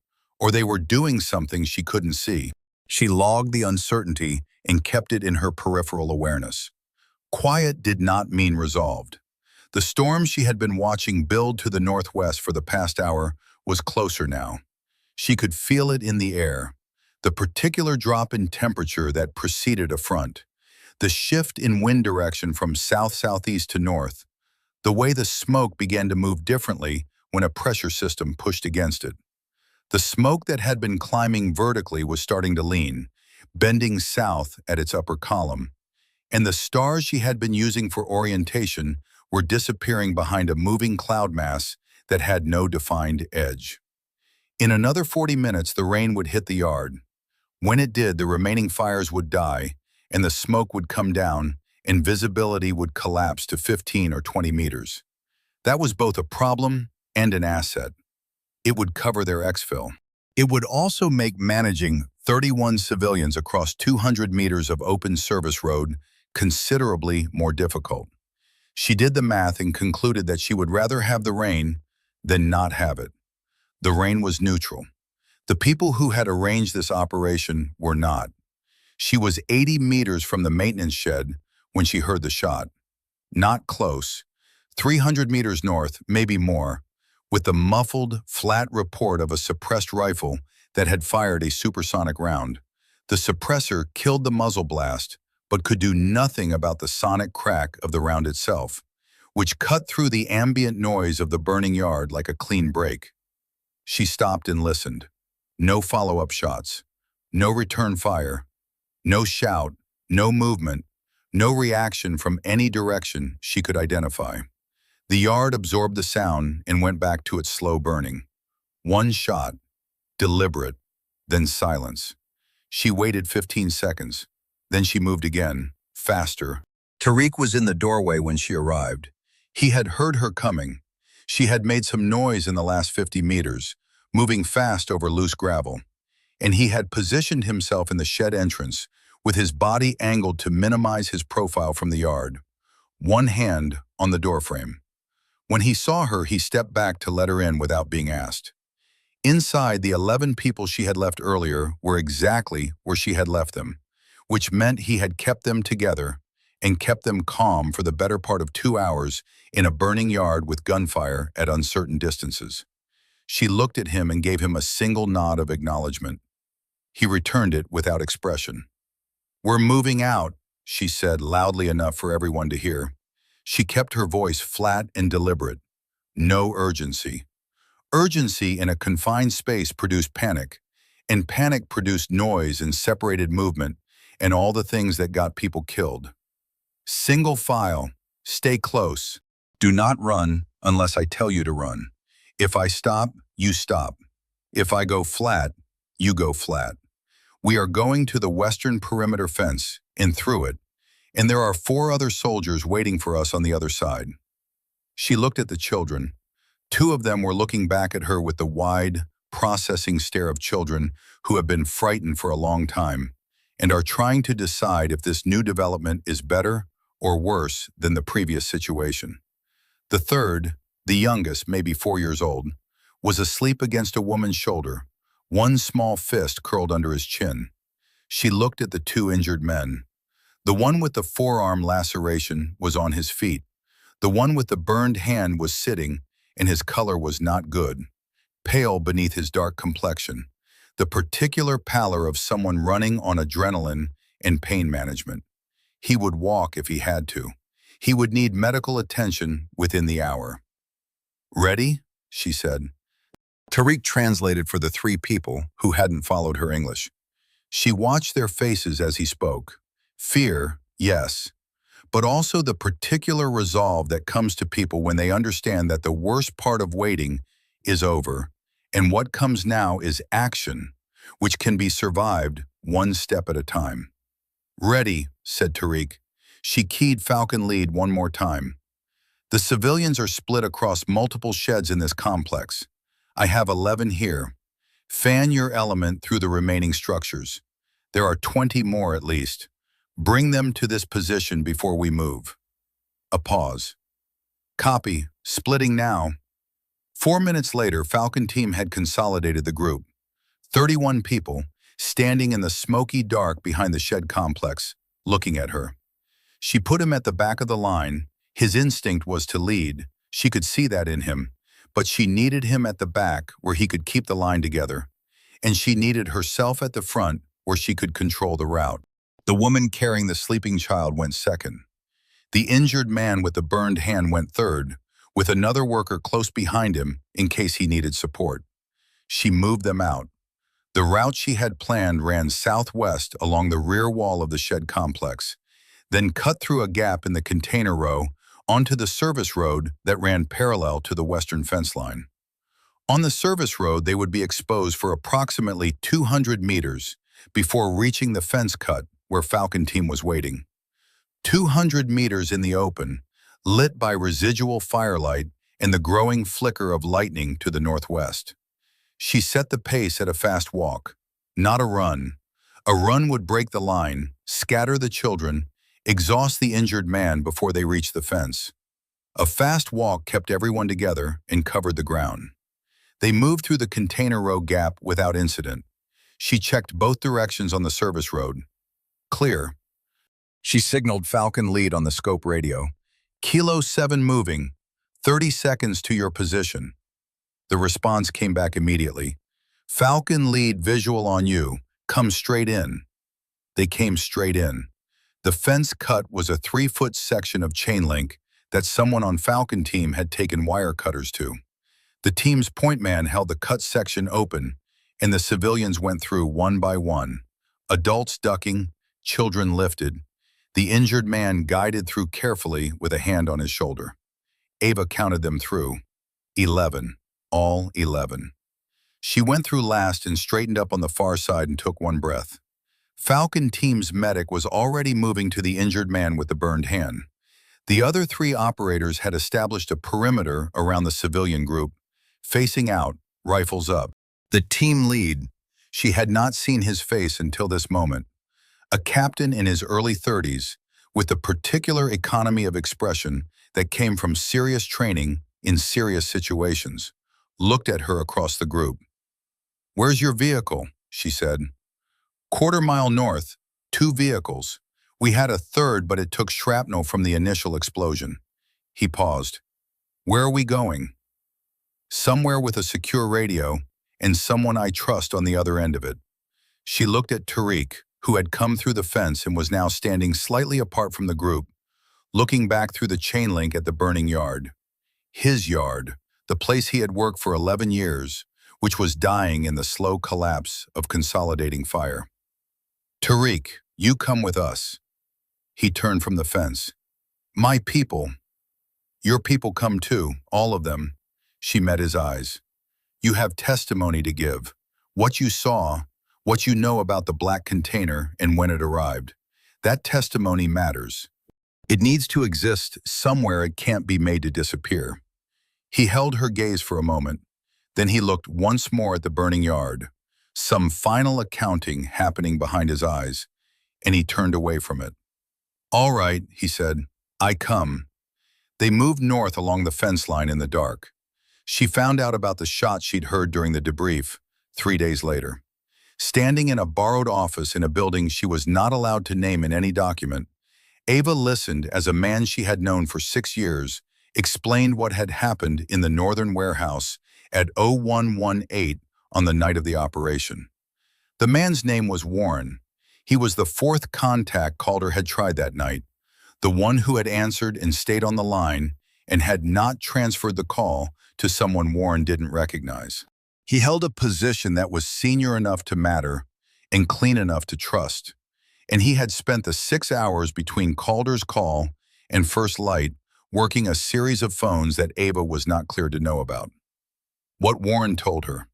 or they were doing something she couldn't see. She logged the uncertainty and kept it in her peripheral awareness. Quiet did not mean resolved. The storm she had been watching build to the northwest for the past hour was closer now. She could feel it in the air, the particular drop in temperature that preceded a front, the shift in wind direction from south-southeast to north, the way the smoke began to move differently when a pressure system pushed against it. The smoke that had been climbing vertically was starting to lean, bending south at its upper column, and the stars she had been using for orientation were disappearing behind a moving cloud mass that had no defined edge. In another 40 minutes, the rain would hit the yard. When it did, the remaining fires would die, and the smoke would come down, and visibility would collapse to 15 or 20 meters. That was both a problem and an asset. It would cover their exfil. It would also make managing 31 civilians across 200 meters of open service road considerably more difficult. She did the math and concluded that she would rather have the rain than not have it. The rain was neutral. The people who had arranged this operation were not. She was 80 meters from the maintenance shed when she heard the shot. Not close, 300 meters north, maybe more, with the muffled, flat report of a suppressed rifle that had fired a supersonic round. The suppressor killed the muzzle blast, but could do nothing about the sonic crack of the round itself, which cut through the ambient noise of the burning yard like a clean break. She stopped and listened. No follow-up shots, no return fire, no shout, no movement, no reaction from any direction she could identify. The yard absorbed the sound and went back to its slow burning. One shot, deliberate, then silence. She waited 15 seconds. Then she moved again, faster. Tariq was in the doorway when she arrived. He had heard her coming. She had made some noise in the last 50 meters, moving fast over loose gravel. And he had positioned himself in the shed entrance, with his body angled to minimize his profile from the yard, one hand on the doorframe. When he saw her, he stepped back to let her in without being asked. Inside, the 11 people she had left earlier were exactly where she had left them, which meant he had kept them together and kept them calm for the better part of 2 hours in a burning yard with gunfire at uncertain distances. She looked at him and gave him a single nod of acknowledgement. He returned it without expression. "We're moving out," she said loudly enough for everyone to hear. She kept her voice flat and deliberate. No urgency. Urgency in a confined space produced panic, and panic produced noise and separated movement and all the things that got people killed. Single file. Stay close. Do not run unless I tell you to run. If I stop, you stop. If I go flat, you go flat. We are going to the western perimeter fence and through it, and there are 4 other soldiers waiting for us on the other side. She looked at the children. 2 of them were looking back at her with the wide, processing stare of children who have been frightened for a long time and are trying to decide if this new development is better or worse than the previous situation. The third, the youngest, maybe 4 years old, was asleep against a woman's shoulder, one small fist curled under his chin. She looked at the 2 injured men. The one with the forearm laceration was on his feet. The one with the burned hand was sitting, and his color was not good, pale beneath his dark complexion, the particular pallor of someone running on adrenaline and pain management. He would walk if he had to. He would need medical attention within the hour. "Ready?" she said. Tariq translated for the 3 people who hadn't followed her English. She watched their faces as he spoke. Fear, yes, but also the particular resolve that comes to people when they understand that the worst part of waiting is over, and what comes now is action, which can be survived one step at a time. "Ready," said Tariq. She keyed Falcon lead one more time. "The civilians are split across multiple sheds in this complex. I have 11 here. Fan your element through the remaining structures. There are 20 more at least. Bring them to this position before we move." A pause. "Copy. Splitting now." 4 minutes later, Falcon team had consolidated the group. 31 people, standing in the smoky dark behind the shed complex, looking at her. She put him at the back of the line. His instinct was to lead. She could see that in him. But she needed him at the back where he could keep the line together. And she needed herself at the front where she could control the route. The woman carrying the sleeping child went second. The injured man with the burned hand went third, with another worker close behind him in case he needed support. She moved them out. The route she had planned ran southwest along the rear wall of the shed complex, then cut through a gap in the container row onto the service road that ran parallel to the western fence line. On the service road, they would be exposed for approximately 200 meters before reaching the fence cut where Falcon team was waiting. 200 meters in the open, lit by residual firelight and the growing flicker of lightning to the northwest. She set the pace at a fast walk, not a run. A run would break the line, scatter the children, exhaust the injured man before they reached the fence. A fast walk kept everyone together and covered the ground. They moved through the container row gap without incident. She checked both directions on the service road. Clear. She signaled Falcon Lead on the scope radio. Kilo 7 moving. 30 seconds to your position. The response came back immediately. Falcon Lead visual on you. Come straight in. They came straight in. The fence cut was a 3-foot section of chain link that someone on Falcon team had taken wire cutters to. The team's point man held the cut section open, and the civilians went through one by one. Adults ducking, children lifted. The injured man guided through carefully with a hand on his shoulder. Ava counted them through. 11. All 11. She went through last and straightened up on the far side and took one breath. Falcon team's medic was already moving to the injured man with the burned hand. The other 3 operators had established a perimeter around the civilian group, facing out, rifles up. The team lead, she had not seen his face until this moment. A captain in his early 30s, with the particular economy of expression that came from serious training in serious situations, looked at her across the group. "Where's your vehicle?" she said. "Quarter-mile north, 2 vehicles. We had a third, but it took shrapnel from the initial explosion." He paused. "Where are we going?" "Somewhere with a secure radio and someone I trust on the other end of it." She looked at Tariq, who had come through the fence and was now standing slightly apart from the group, looking back through the chain link at the burning yard. His yard, the place he had worked for 11 years, which was dying in the slow collapse of consolidating fire. "Tariq, you come with us." He turned from the fence. "My people." "Your people come too, all of them." She met his eyes. "You have testimony to give. What you saw, what you know about the black container and when it arrived. That testimony matters. It needs to exist somewhere. It can't be made to disappear." He held her gaze for a moment. Then he looked once more at the burning yard, some final accounting happening behind his eyes, and he turned away from it. "All right," he said, "I come." They moved north along the fence line in the dark. She found out about the shots she'd heard during the debrief 3 days later. Standing in a borrowed office in a building she was not allowed to name in any document, Ava listened as a man she had known for 6 years explained what had happened in the northern warehouse at 0118 on the night of the operation. The man's name was Warren. He was the 4th contact Calder had tried that night, the one who had answered and stayed on the line and had not transferred the call to someone Warren didn't recognize. He held a position that was senior enough to matter and clean enough to trust, and he had spent the 6 hours between Calder's call and first light working a series of phones that Ava was not clear to know about. What Warren told her.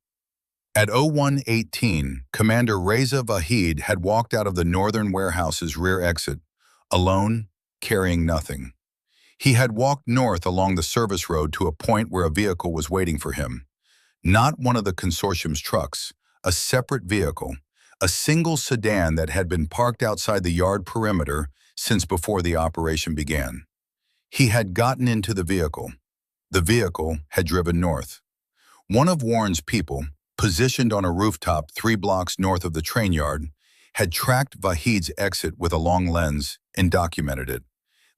At 0118, Commander Reza Vahid had walked out of the northern warehouse's rear exit, alone, carrying nothing. He had walked north along the service road to a point where a vehicle was waiting for him. Not one of the consortium's trucks, a separate vehicle, a single sedan that had been parked outside the yard perimeter since before the operation began. He had gotten into the vehicle. The vehicle had driven north. One of Warren's people, positioned on a rooftop 3 blocks north of the train yard, had tracked Vahid's exit with a long lens and documented it.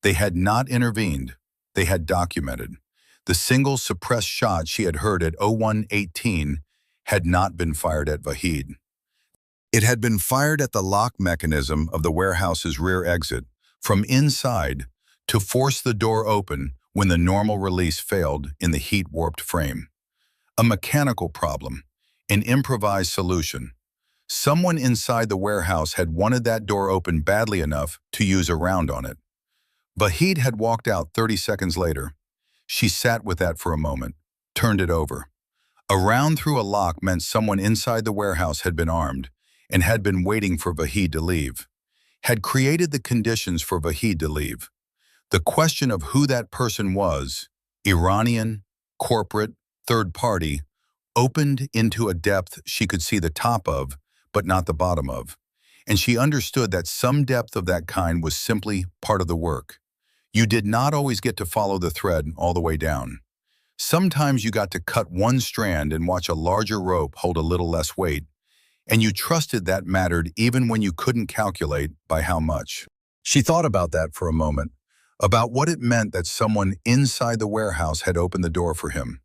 They had not intervened. They had documented. The single suppressed shot she had heard at 0118 had not been fired at Vahid. It had been fired at the lock mechanism of the warehouse's rear exit, from inside, to force the door open when the normal release failed in the heat-warped frame. A mechanical problem, an improvised solution. Someone inside the warehouse had wanted that door open badly enough to use a round on it. Vahid had walked out 30 seconds later. She sat with that for a moment, turned it over. A round through a lock meant someone inside the warehouse had been armed and had been waiting for Vahid to leave, had created the conditions for Vahid to leave. The question of who that person was, Iranian, corporate, third party, opened into a depth she could see the top of, but not the bottom of. And she understood that some depth of that kind was simply part of the work. You did not always get to follow the thread all the way down. Sometimes you got to cut one strand and watch a larger rope hold a little less weight, and you trusted that mattered even when you couldn't calculate by how much. She thought about that for a moment, about what it meant that someone inside the warehouse had opened the door for him,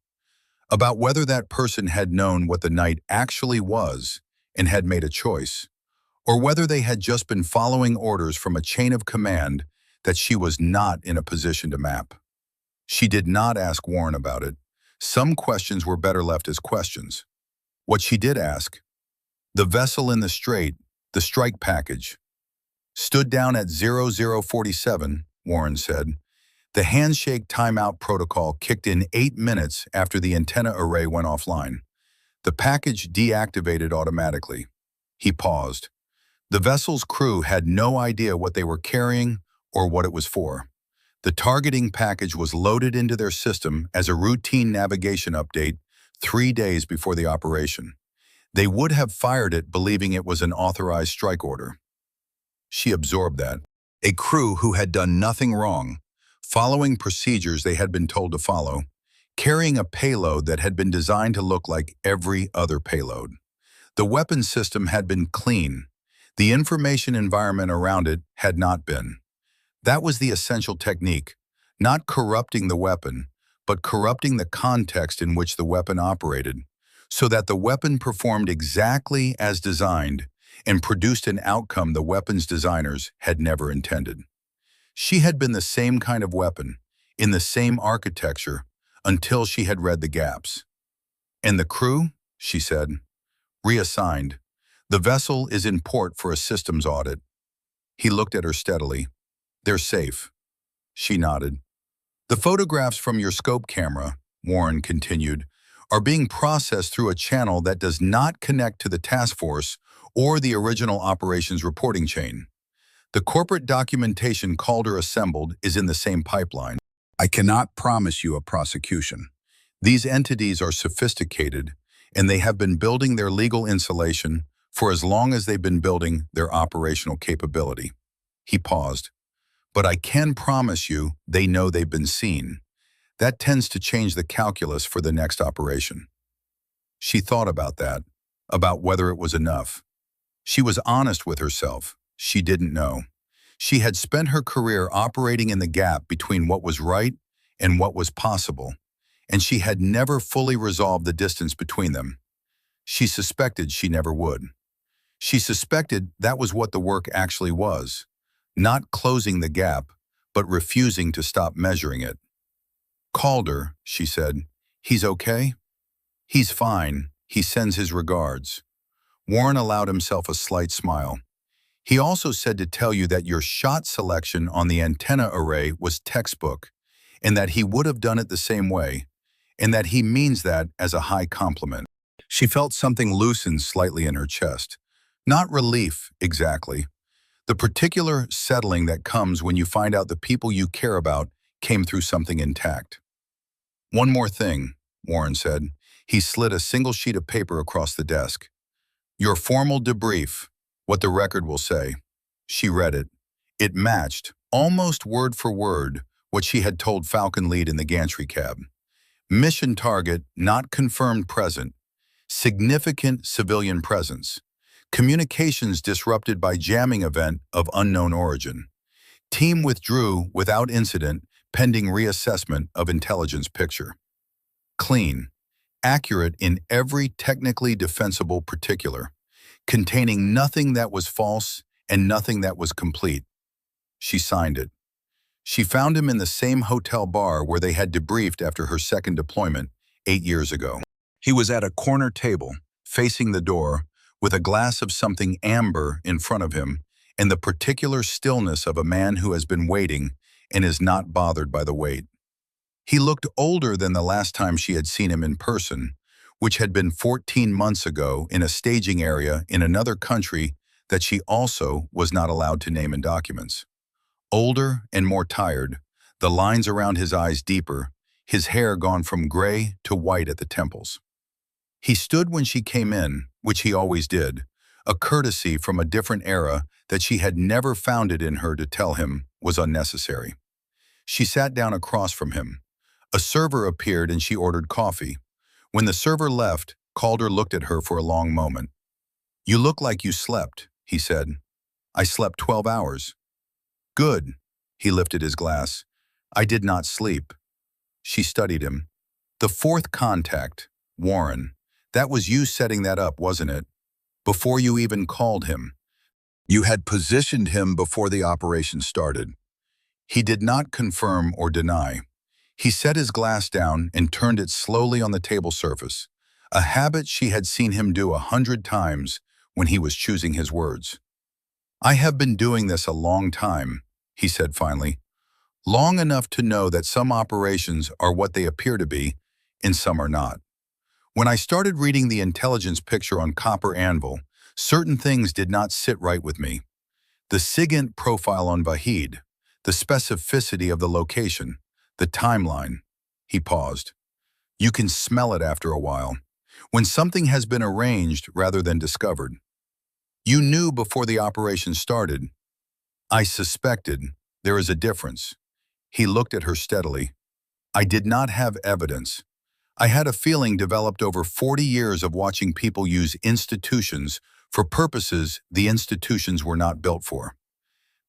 about whether that person had known what the night actually was and had made a choice, or whether they had just been following orders from a chain of command that she was not in a position to map. She did not ask Warren about it. Some questions were better left as questions. What she did ask, the vessel in the strait, the strike package, stood down at 0047, Warren said. The handshake timeout protocol kicked in 8 minutes after the antenna array went offline. The package deactivated automatically. He paused. The vessel's crew had no idea what they were carrying or what it was for. The targeting package was loaded into their system as a routine navigation update 3 days before the operation. They would have fired it believing it was an authorized strike order. She absorbed that. A crew who had done nothing wrong, following procedures they had been told to follow, carrying a payload that had been designed to look like every other payload. The weapon system had been clean. The information environment around it had not been. That was the essential technique, not corrupting the weapon, but corrupting the context in which the weapon operated, so that the weapon performed exactly as designed and produced an outcome the weapon's designers had never intended. She had been the same kind of weapon, in the same architecture, until she had read the gaps. And the crew, she said, reassigned. The vessel is in port for a systems audit. He looked at her steadily. They're safe. She nodded. The photographs from your scope camera, Warren continued, are being processed through a channel that does not connect to the task force or the original operations reporting chain. The corporate documentation Calder assembled is in the same pipeline. I cannot promise you a prosecution. These entities are sophisticated, and they have been building their legal insulation for as long as they've been building their operational capability. He paused. But I can promise you they know they've been seen. That tends to change the calculus for the next operation. She thought about that, about whether it was enough. She was honest with herself. She didn't know. She had spent her career operating in the gap between what was right and what was possible, and she had never fully resolved the distance between them. She suspected she never would. She suspected that was what the work actually was, not closing the gap, but refusing to stop measuring it. Calder, she said, he's okay? He's fine. He sends his regards. Warren allowed himself a slight smile. He also said to tell you that your shot selection on the antenna array was textbook, and that he would have done it the same way, and that he means that as a high compliment. She felt something loosen slightly in her chest. Not relief, exactly. The particular settling that comes when you find out the people you care about came through something intact. One more thing, Warren said. He slid a single sheet of paper across the desk. Your formal debrief, what the record will say. She read it. It matched, almost word for word, what she had told Falcon Lead in the gantry cab. Mission target not confirmed present. Significant civilian presence. Communications disrupted by jamming event of unknown origin. Team withdrew without incident pending reassessment of intelligence picture. Clean. Accurate in every technically defensible particular. Containing nothing that was false and nothing that was complete. She signed it. She found him in the same hotel bar where they had debriefed after her second deployment 8 years ago. He was at a corner table, facing the door, with a glass of something amber in front of him and the particular stillness of a man who has been waiting and is not bothered by the wait. He looked older than the last time she had seen him in person, which had been 14 months ago in a staging area in another country that she also was not allowed to name in documents. Older and more tired, the lines around his eyes deeper, his hair gone from gray to white at the temples. He stood when she came in, which he always did, a courtesy from a different era that she had never found it in her to tell him was unnecessary. She sat down across from him. A server appeared and she ordered coffee. When the server left, Calder looked at her for a long moment. "You look like you slept," he said. "I slept 12 hours. "Good." He lifted his glass. "I did not sleep." She studied him. "The fourth contact, Warren. That was you setting that up, wasn't it? Before you even called him. You had positioned him before the operation started." He did not confirm or deny. He set his glass down and turned it slowly on the table surface, a habit she had seen him do 100 times when he was choosing his words. "I have been doing this a long time," he said finally. "Long enough to know that some operations are what they appear to be, and some are not. When I started reading the intelligence picture on Copper Anvil, certain things did not sit right with me. The SIGINT profile on Vahid, the specificity of the location, the timeline." He paused. "You can smell it after a while, when something has been arranged rather than discovered. You knew before the operation started." "I suspected. There is a difference." He looked at her steadily. "I did not have evidence. I had a feeling developed over 40 years of watching people use institutions for purposes the institutions were not built for.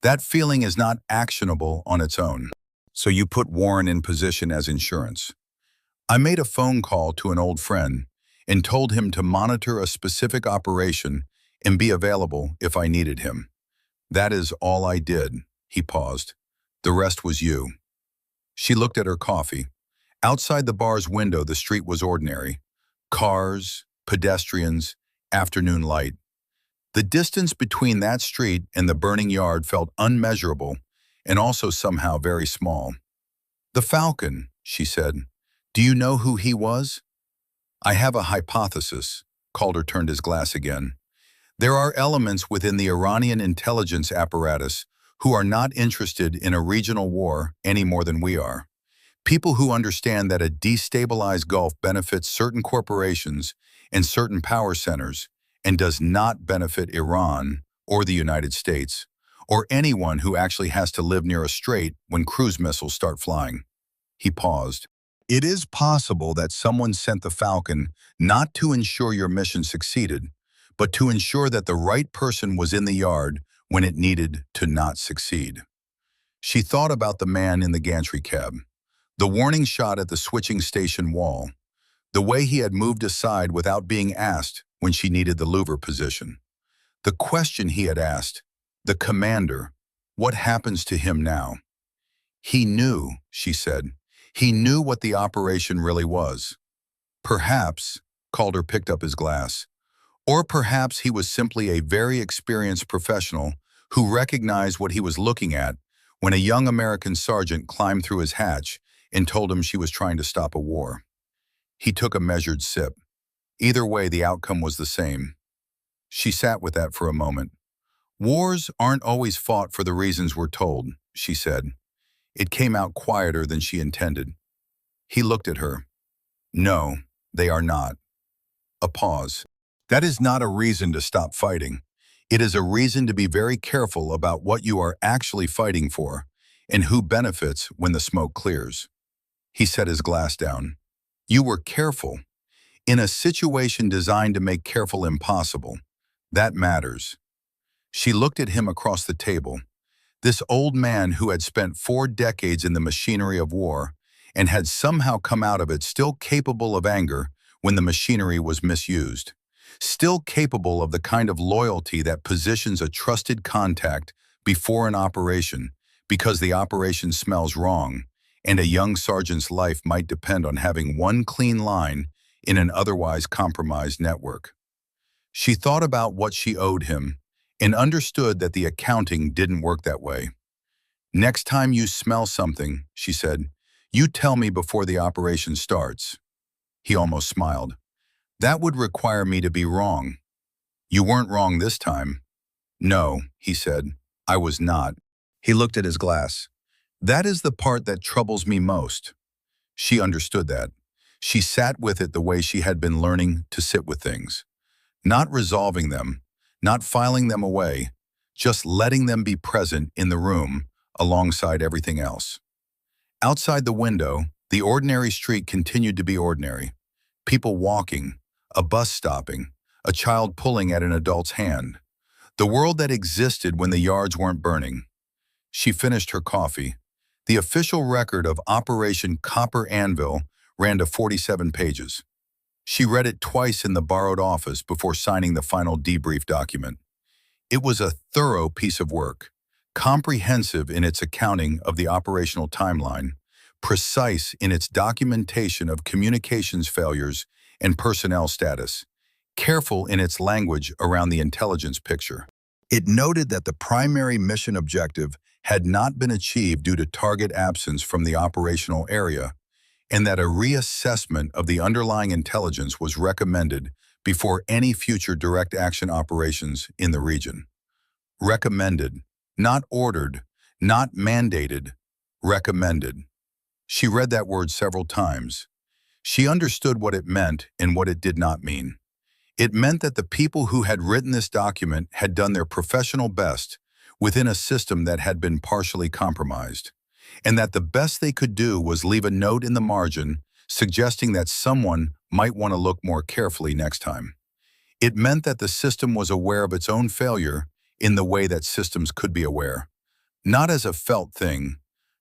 That feeling is not actionable on its own. So you put Warren in position as insurance." "I made a phone call to an old friend and told him to monitor a specific operation and be available if I needed him. That is all I did." He paused. "The rest was you." She looked at her coffee. Outside the bar's window, the street was ordinary. Cars, pedestrians, afternoon light. The distance between that street and the burning yard felt unmeasurable and also somehow very small. "The Falcon," she said. "Do you know who he was?" "I have a hypothesis." Calder turned his glass again. "There are elements within the Iranian intelligence apparatus who are not interested in a regional war any more than we are. People who understand that a destabilized Gulf benefits certain corporations and certain power centers and does not benefit Iran or the United States, or anyone who actually has to live near a strait when cruise missiles start flying." He paused. "It is possible that someone sent the Falcon not to ensure your mission succeeded, but to ensure that the right person was in the yard when it needed to not succeed." She thought about the man in the gantry cab, the warning shot at the switching station wall, the way he had moved aside without being asked when she needed the louver position. The question he had asked, the commander, what happens to him now? "He knew," she said. "He knew what the operation really was. Perhaps," Calder picked up his glass, "or perhaps he was simply a very experienced professional who recognized what he was looking at when a young American sergeant climbed through his hatch and told him she was trying to stop a war." He took a measured sip. Either way, the outcome was the same. She sat with that for a moment. "Wars aren't always fought for the reasons we're told," she said. It came out quieter than she intended. He looked at her. "No, they are not." A pause. "That is not a reason to stop fighting. It is a reason to be very careful about what you are actually fighting for and who benefits when the smoke clears." He set his glass down. "You were careful. In a situation designed to make careful impossible. That matters." She looked at him across the table. This old man who had spent 4 decades in the machinery of war and had somehow come out of it still capable of anger when the machinery was misused. Still capable of the kind of loyalty that positions a trusted contact before an operation because the operation smells wrong, and a young sergeant's life might depend on having one clean line in an otherwise compromised network. She thought about what she owed him and understood that the accounting didn't work that way. "Next time you smell something," she said, "you tell me before the operation starts." He almost smiled. "That would require me to be wrong." "You weren't wrong this time." "No," he said, "I was not." He looked at his glass. "That is the part that troubles me most." She understood that. She sat with it the way she had been learning to sit with things. Not resolving them, not filing them away, just letting them be present in the room alongside everything else. Outside the window, the ordinary street continued to be ordinary. People walking, a bus stopping, a child pulling at an adult's hand. The world that existed when the yards weren't burning. She finished her coffee. The official record of Operation Copper Anvil ran to 47 pages. She read it twice in the borrowed office before signing the final debrief document. It was a thorough piece of work, comprehensive in its accounting of the operational timeline, precise in its documentation of communications failures and personnel status, careful in its language around the intelligence picture. It noted that the primary mission objective had not been achieved due to target absence from the operational area, and that a reassessment of the underlying intelligence was recommended before any future direct action operations in the region. Recommended, not ordered, not mandated, recommended. She read that word several times. She understood what it meant and what it did not mean. It meant that the people who had written this document had done their professional best within a system that had been partially compromised, and that the best they could do was leave a note in the margin suggesting that someone might want to look more carefully next time. It meant that the system was aware of its own failure in the way that systems could be aware, not as a felt thing,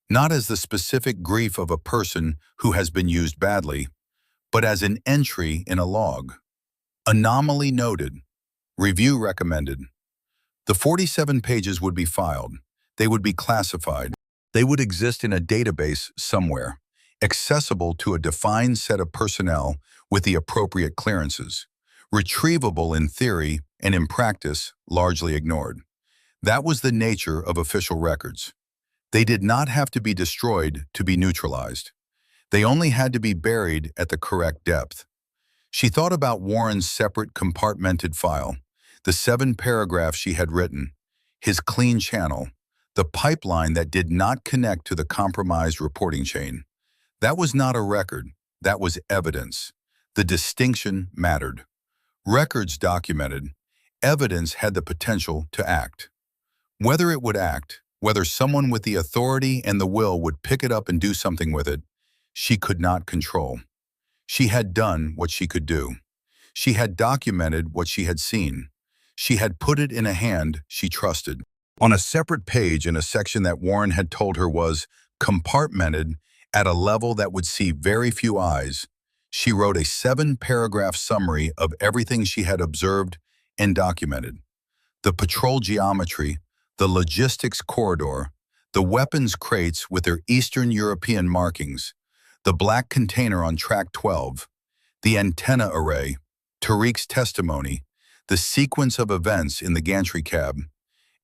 not as the specific grief of a person who has been used badly, but as an entry in a log. Anomaly noted. Review recommended. The 47 pages would be filed. They would be classified. They would exist in a database somewhere, accessible to a defined set of personnel with the appropriate clearances, retrievable in theory and in practice largely ignored. That was the nature of official records. They did not have to be destroyed to be neutralized. They only had to be buried at the correct depth. She thought about Warren's separate compartmented file, the 7 paragraphs she had written, his clean channel, the pipeline that did not connect to the compromised reporting chain. That was not a record, that was evidence. The distinction mattered. Records documented, evidence had the potential to act. Whether it would act, whether someone with the authority and the will would pick it up and do something with it, she could not control. She had done what she could do. She had documented what she had seen. She had put it in a hand she trusted. On a separate page in a section that Warren had told her was compartmented at a level that would see very few eyes, she wrote a 7-paragraph summary of everything she had observed and documented. The patrol geometry, the logistics corridor, the weapons crates with their Eastern European markings, the black container on track 12, the antenna array, Tariq's testimony, the sequence of events in the gantry cab,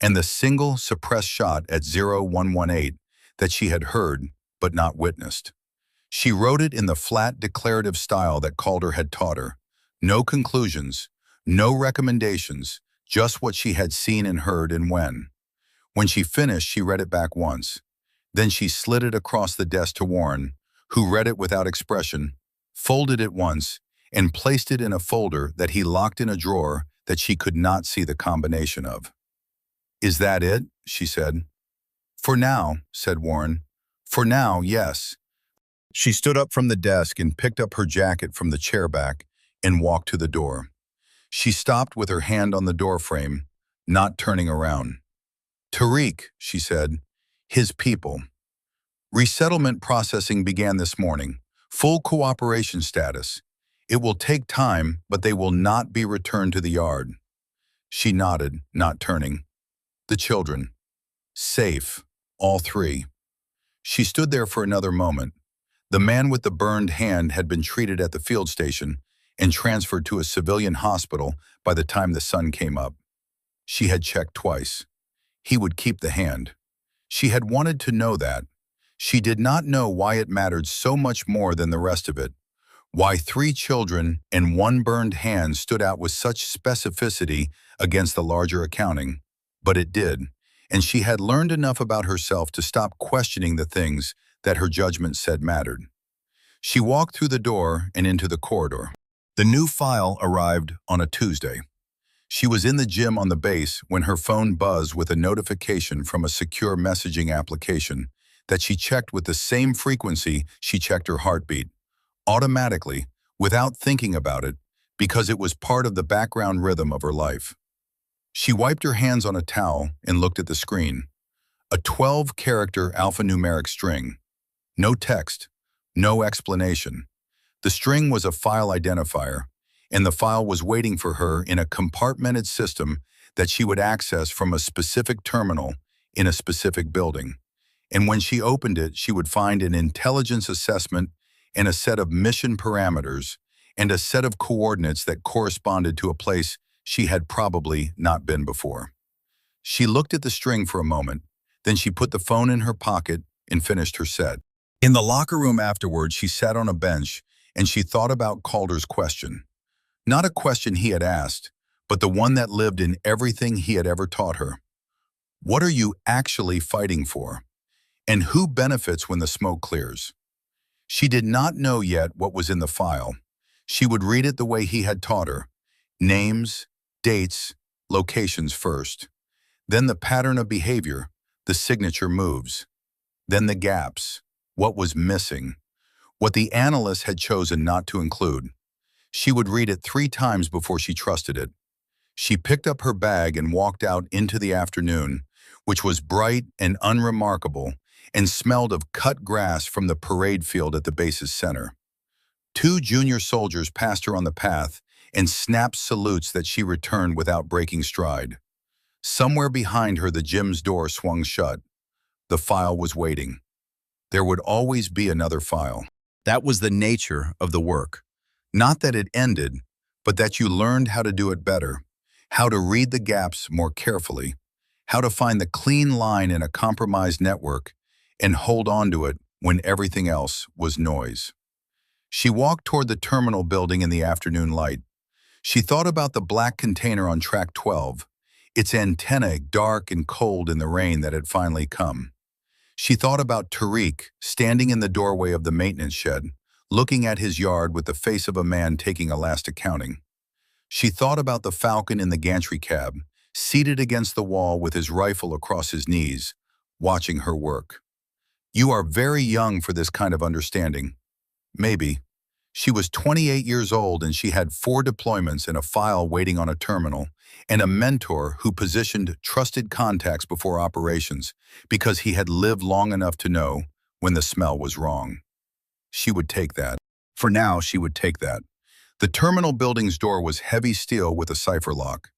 and the single suppressed shot at 0118 that she had heard but not witnessed. She wrote it in the flat declarative style that Calder had taught her. No conclusions, no recommendations, just what she had seen and heard and when. When she finished, she read it back once. Then she slid it across the desk to Warren, who read it without expression, folded it once, and placed it in a folder that he locked in a drawer that she could not see the combination of. "Is that it?" she said. "For now," said Warren. "For now, yes." She stood up from the desk and picked up her jacket from the chair back and walked to the door. She stopped with her hand on the door frame, not turning around. "Tariq," she said, "his people. Resettlement processing began this morning. Full cooperation status. It will take time, but they will not be returned to the yard." She nodded, not turning. "The children. Safe. All 3. She stood there for another moment. The man with the burned hand had been treated at the field station and transferred to a civilian hospital by the time the sun came up. She had checked twice. He would keep the hand. She had wanted to know that. She did not know why it mattered so much more than the rest of it, why 3 children and 1 burned hand stood out with such specificity against the larger accounting, but it did, and she had learned enough about herself to stop questioning the things that her judgment said mattered. She walked through the door and into the corridor. The new file arrived on a Tuesday. She was in the gym on the base when her phone buzzed with a notification from a secure messaging application that she checked with the same frequency she checked her heartbeat, automatically, without thinking about it, because it was part of the background rhythm of her life. She wiped her hands on a towel and looked at the screen. A 12-character alphanumeric string. No text, no explanation. The string was a file identifier, and the file was waiting for her in a compartmented system that she would access from a specific terminal in a specific building. And when she opened it, she would find an intelligence assessment and a set of mission parameters and a set of coordinates that corresponded to a place she had probably not been before. She looked at the string for a moment, then she put the phone in her pocket and finished her set. In the locker room afterwards, she sat on a bench and she thought about Calder's question. Not a question he had asked, but the one that lived in everything he had ever taught her. What are you actually fighting for? And who benefits when the smoke clears? She did not know yet what was in the file. She would read it the way he had taught her. Names, dates, locations first. Then the pattern of behavior, the signature moves. Then the gaps, what was missing, what the analyst had chosen not to include. She would read it 3 times before she trusted it. She picked up her bag and walked out into the afternoon, which was bright and unremarkable, and smelled of cut grass from the parade field at the base's center. 2 junior soldiers passed her on the path and snapped salutes that she returned without breaking stride. Somewhere behind her, the gym's door swung shut. The file was waiting. There would always be another file. That was the nature of the work. Not that it ended, but that you learned how to do it better, how to read the gaps more carefully, how to find the clean line in a compromised network and hold on to it when everything else was noise. She walked toward the terminal building in the afternoon light. She thought about the black container on track 12, its antennae dark and cold in the rain that had finally come. She thought about Tariq standing in the doorway of the maintenance shed, looking at his yard with the face of a man taking a last accounting. She thought about the Falcon in the gantry cab, seated against the wall with his rifle across his knees, watching her work. You are very young for this kind of understanding. Maybe. She was 28 years old and she had 4 deployments and a file waiting on a terminal, and a mentor who positioned trusted contacts before operations because he had lived long enough to know when the smell was wrong. She would take that. For now, she would take that. The terminal building's door was heavy steel with a cipher lock.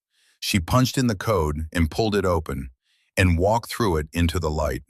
She punched in the code and pulled it open and walked through it into the light.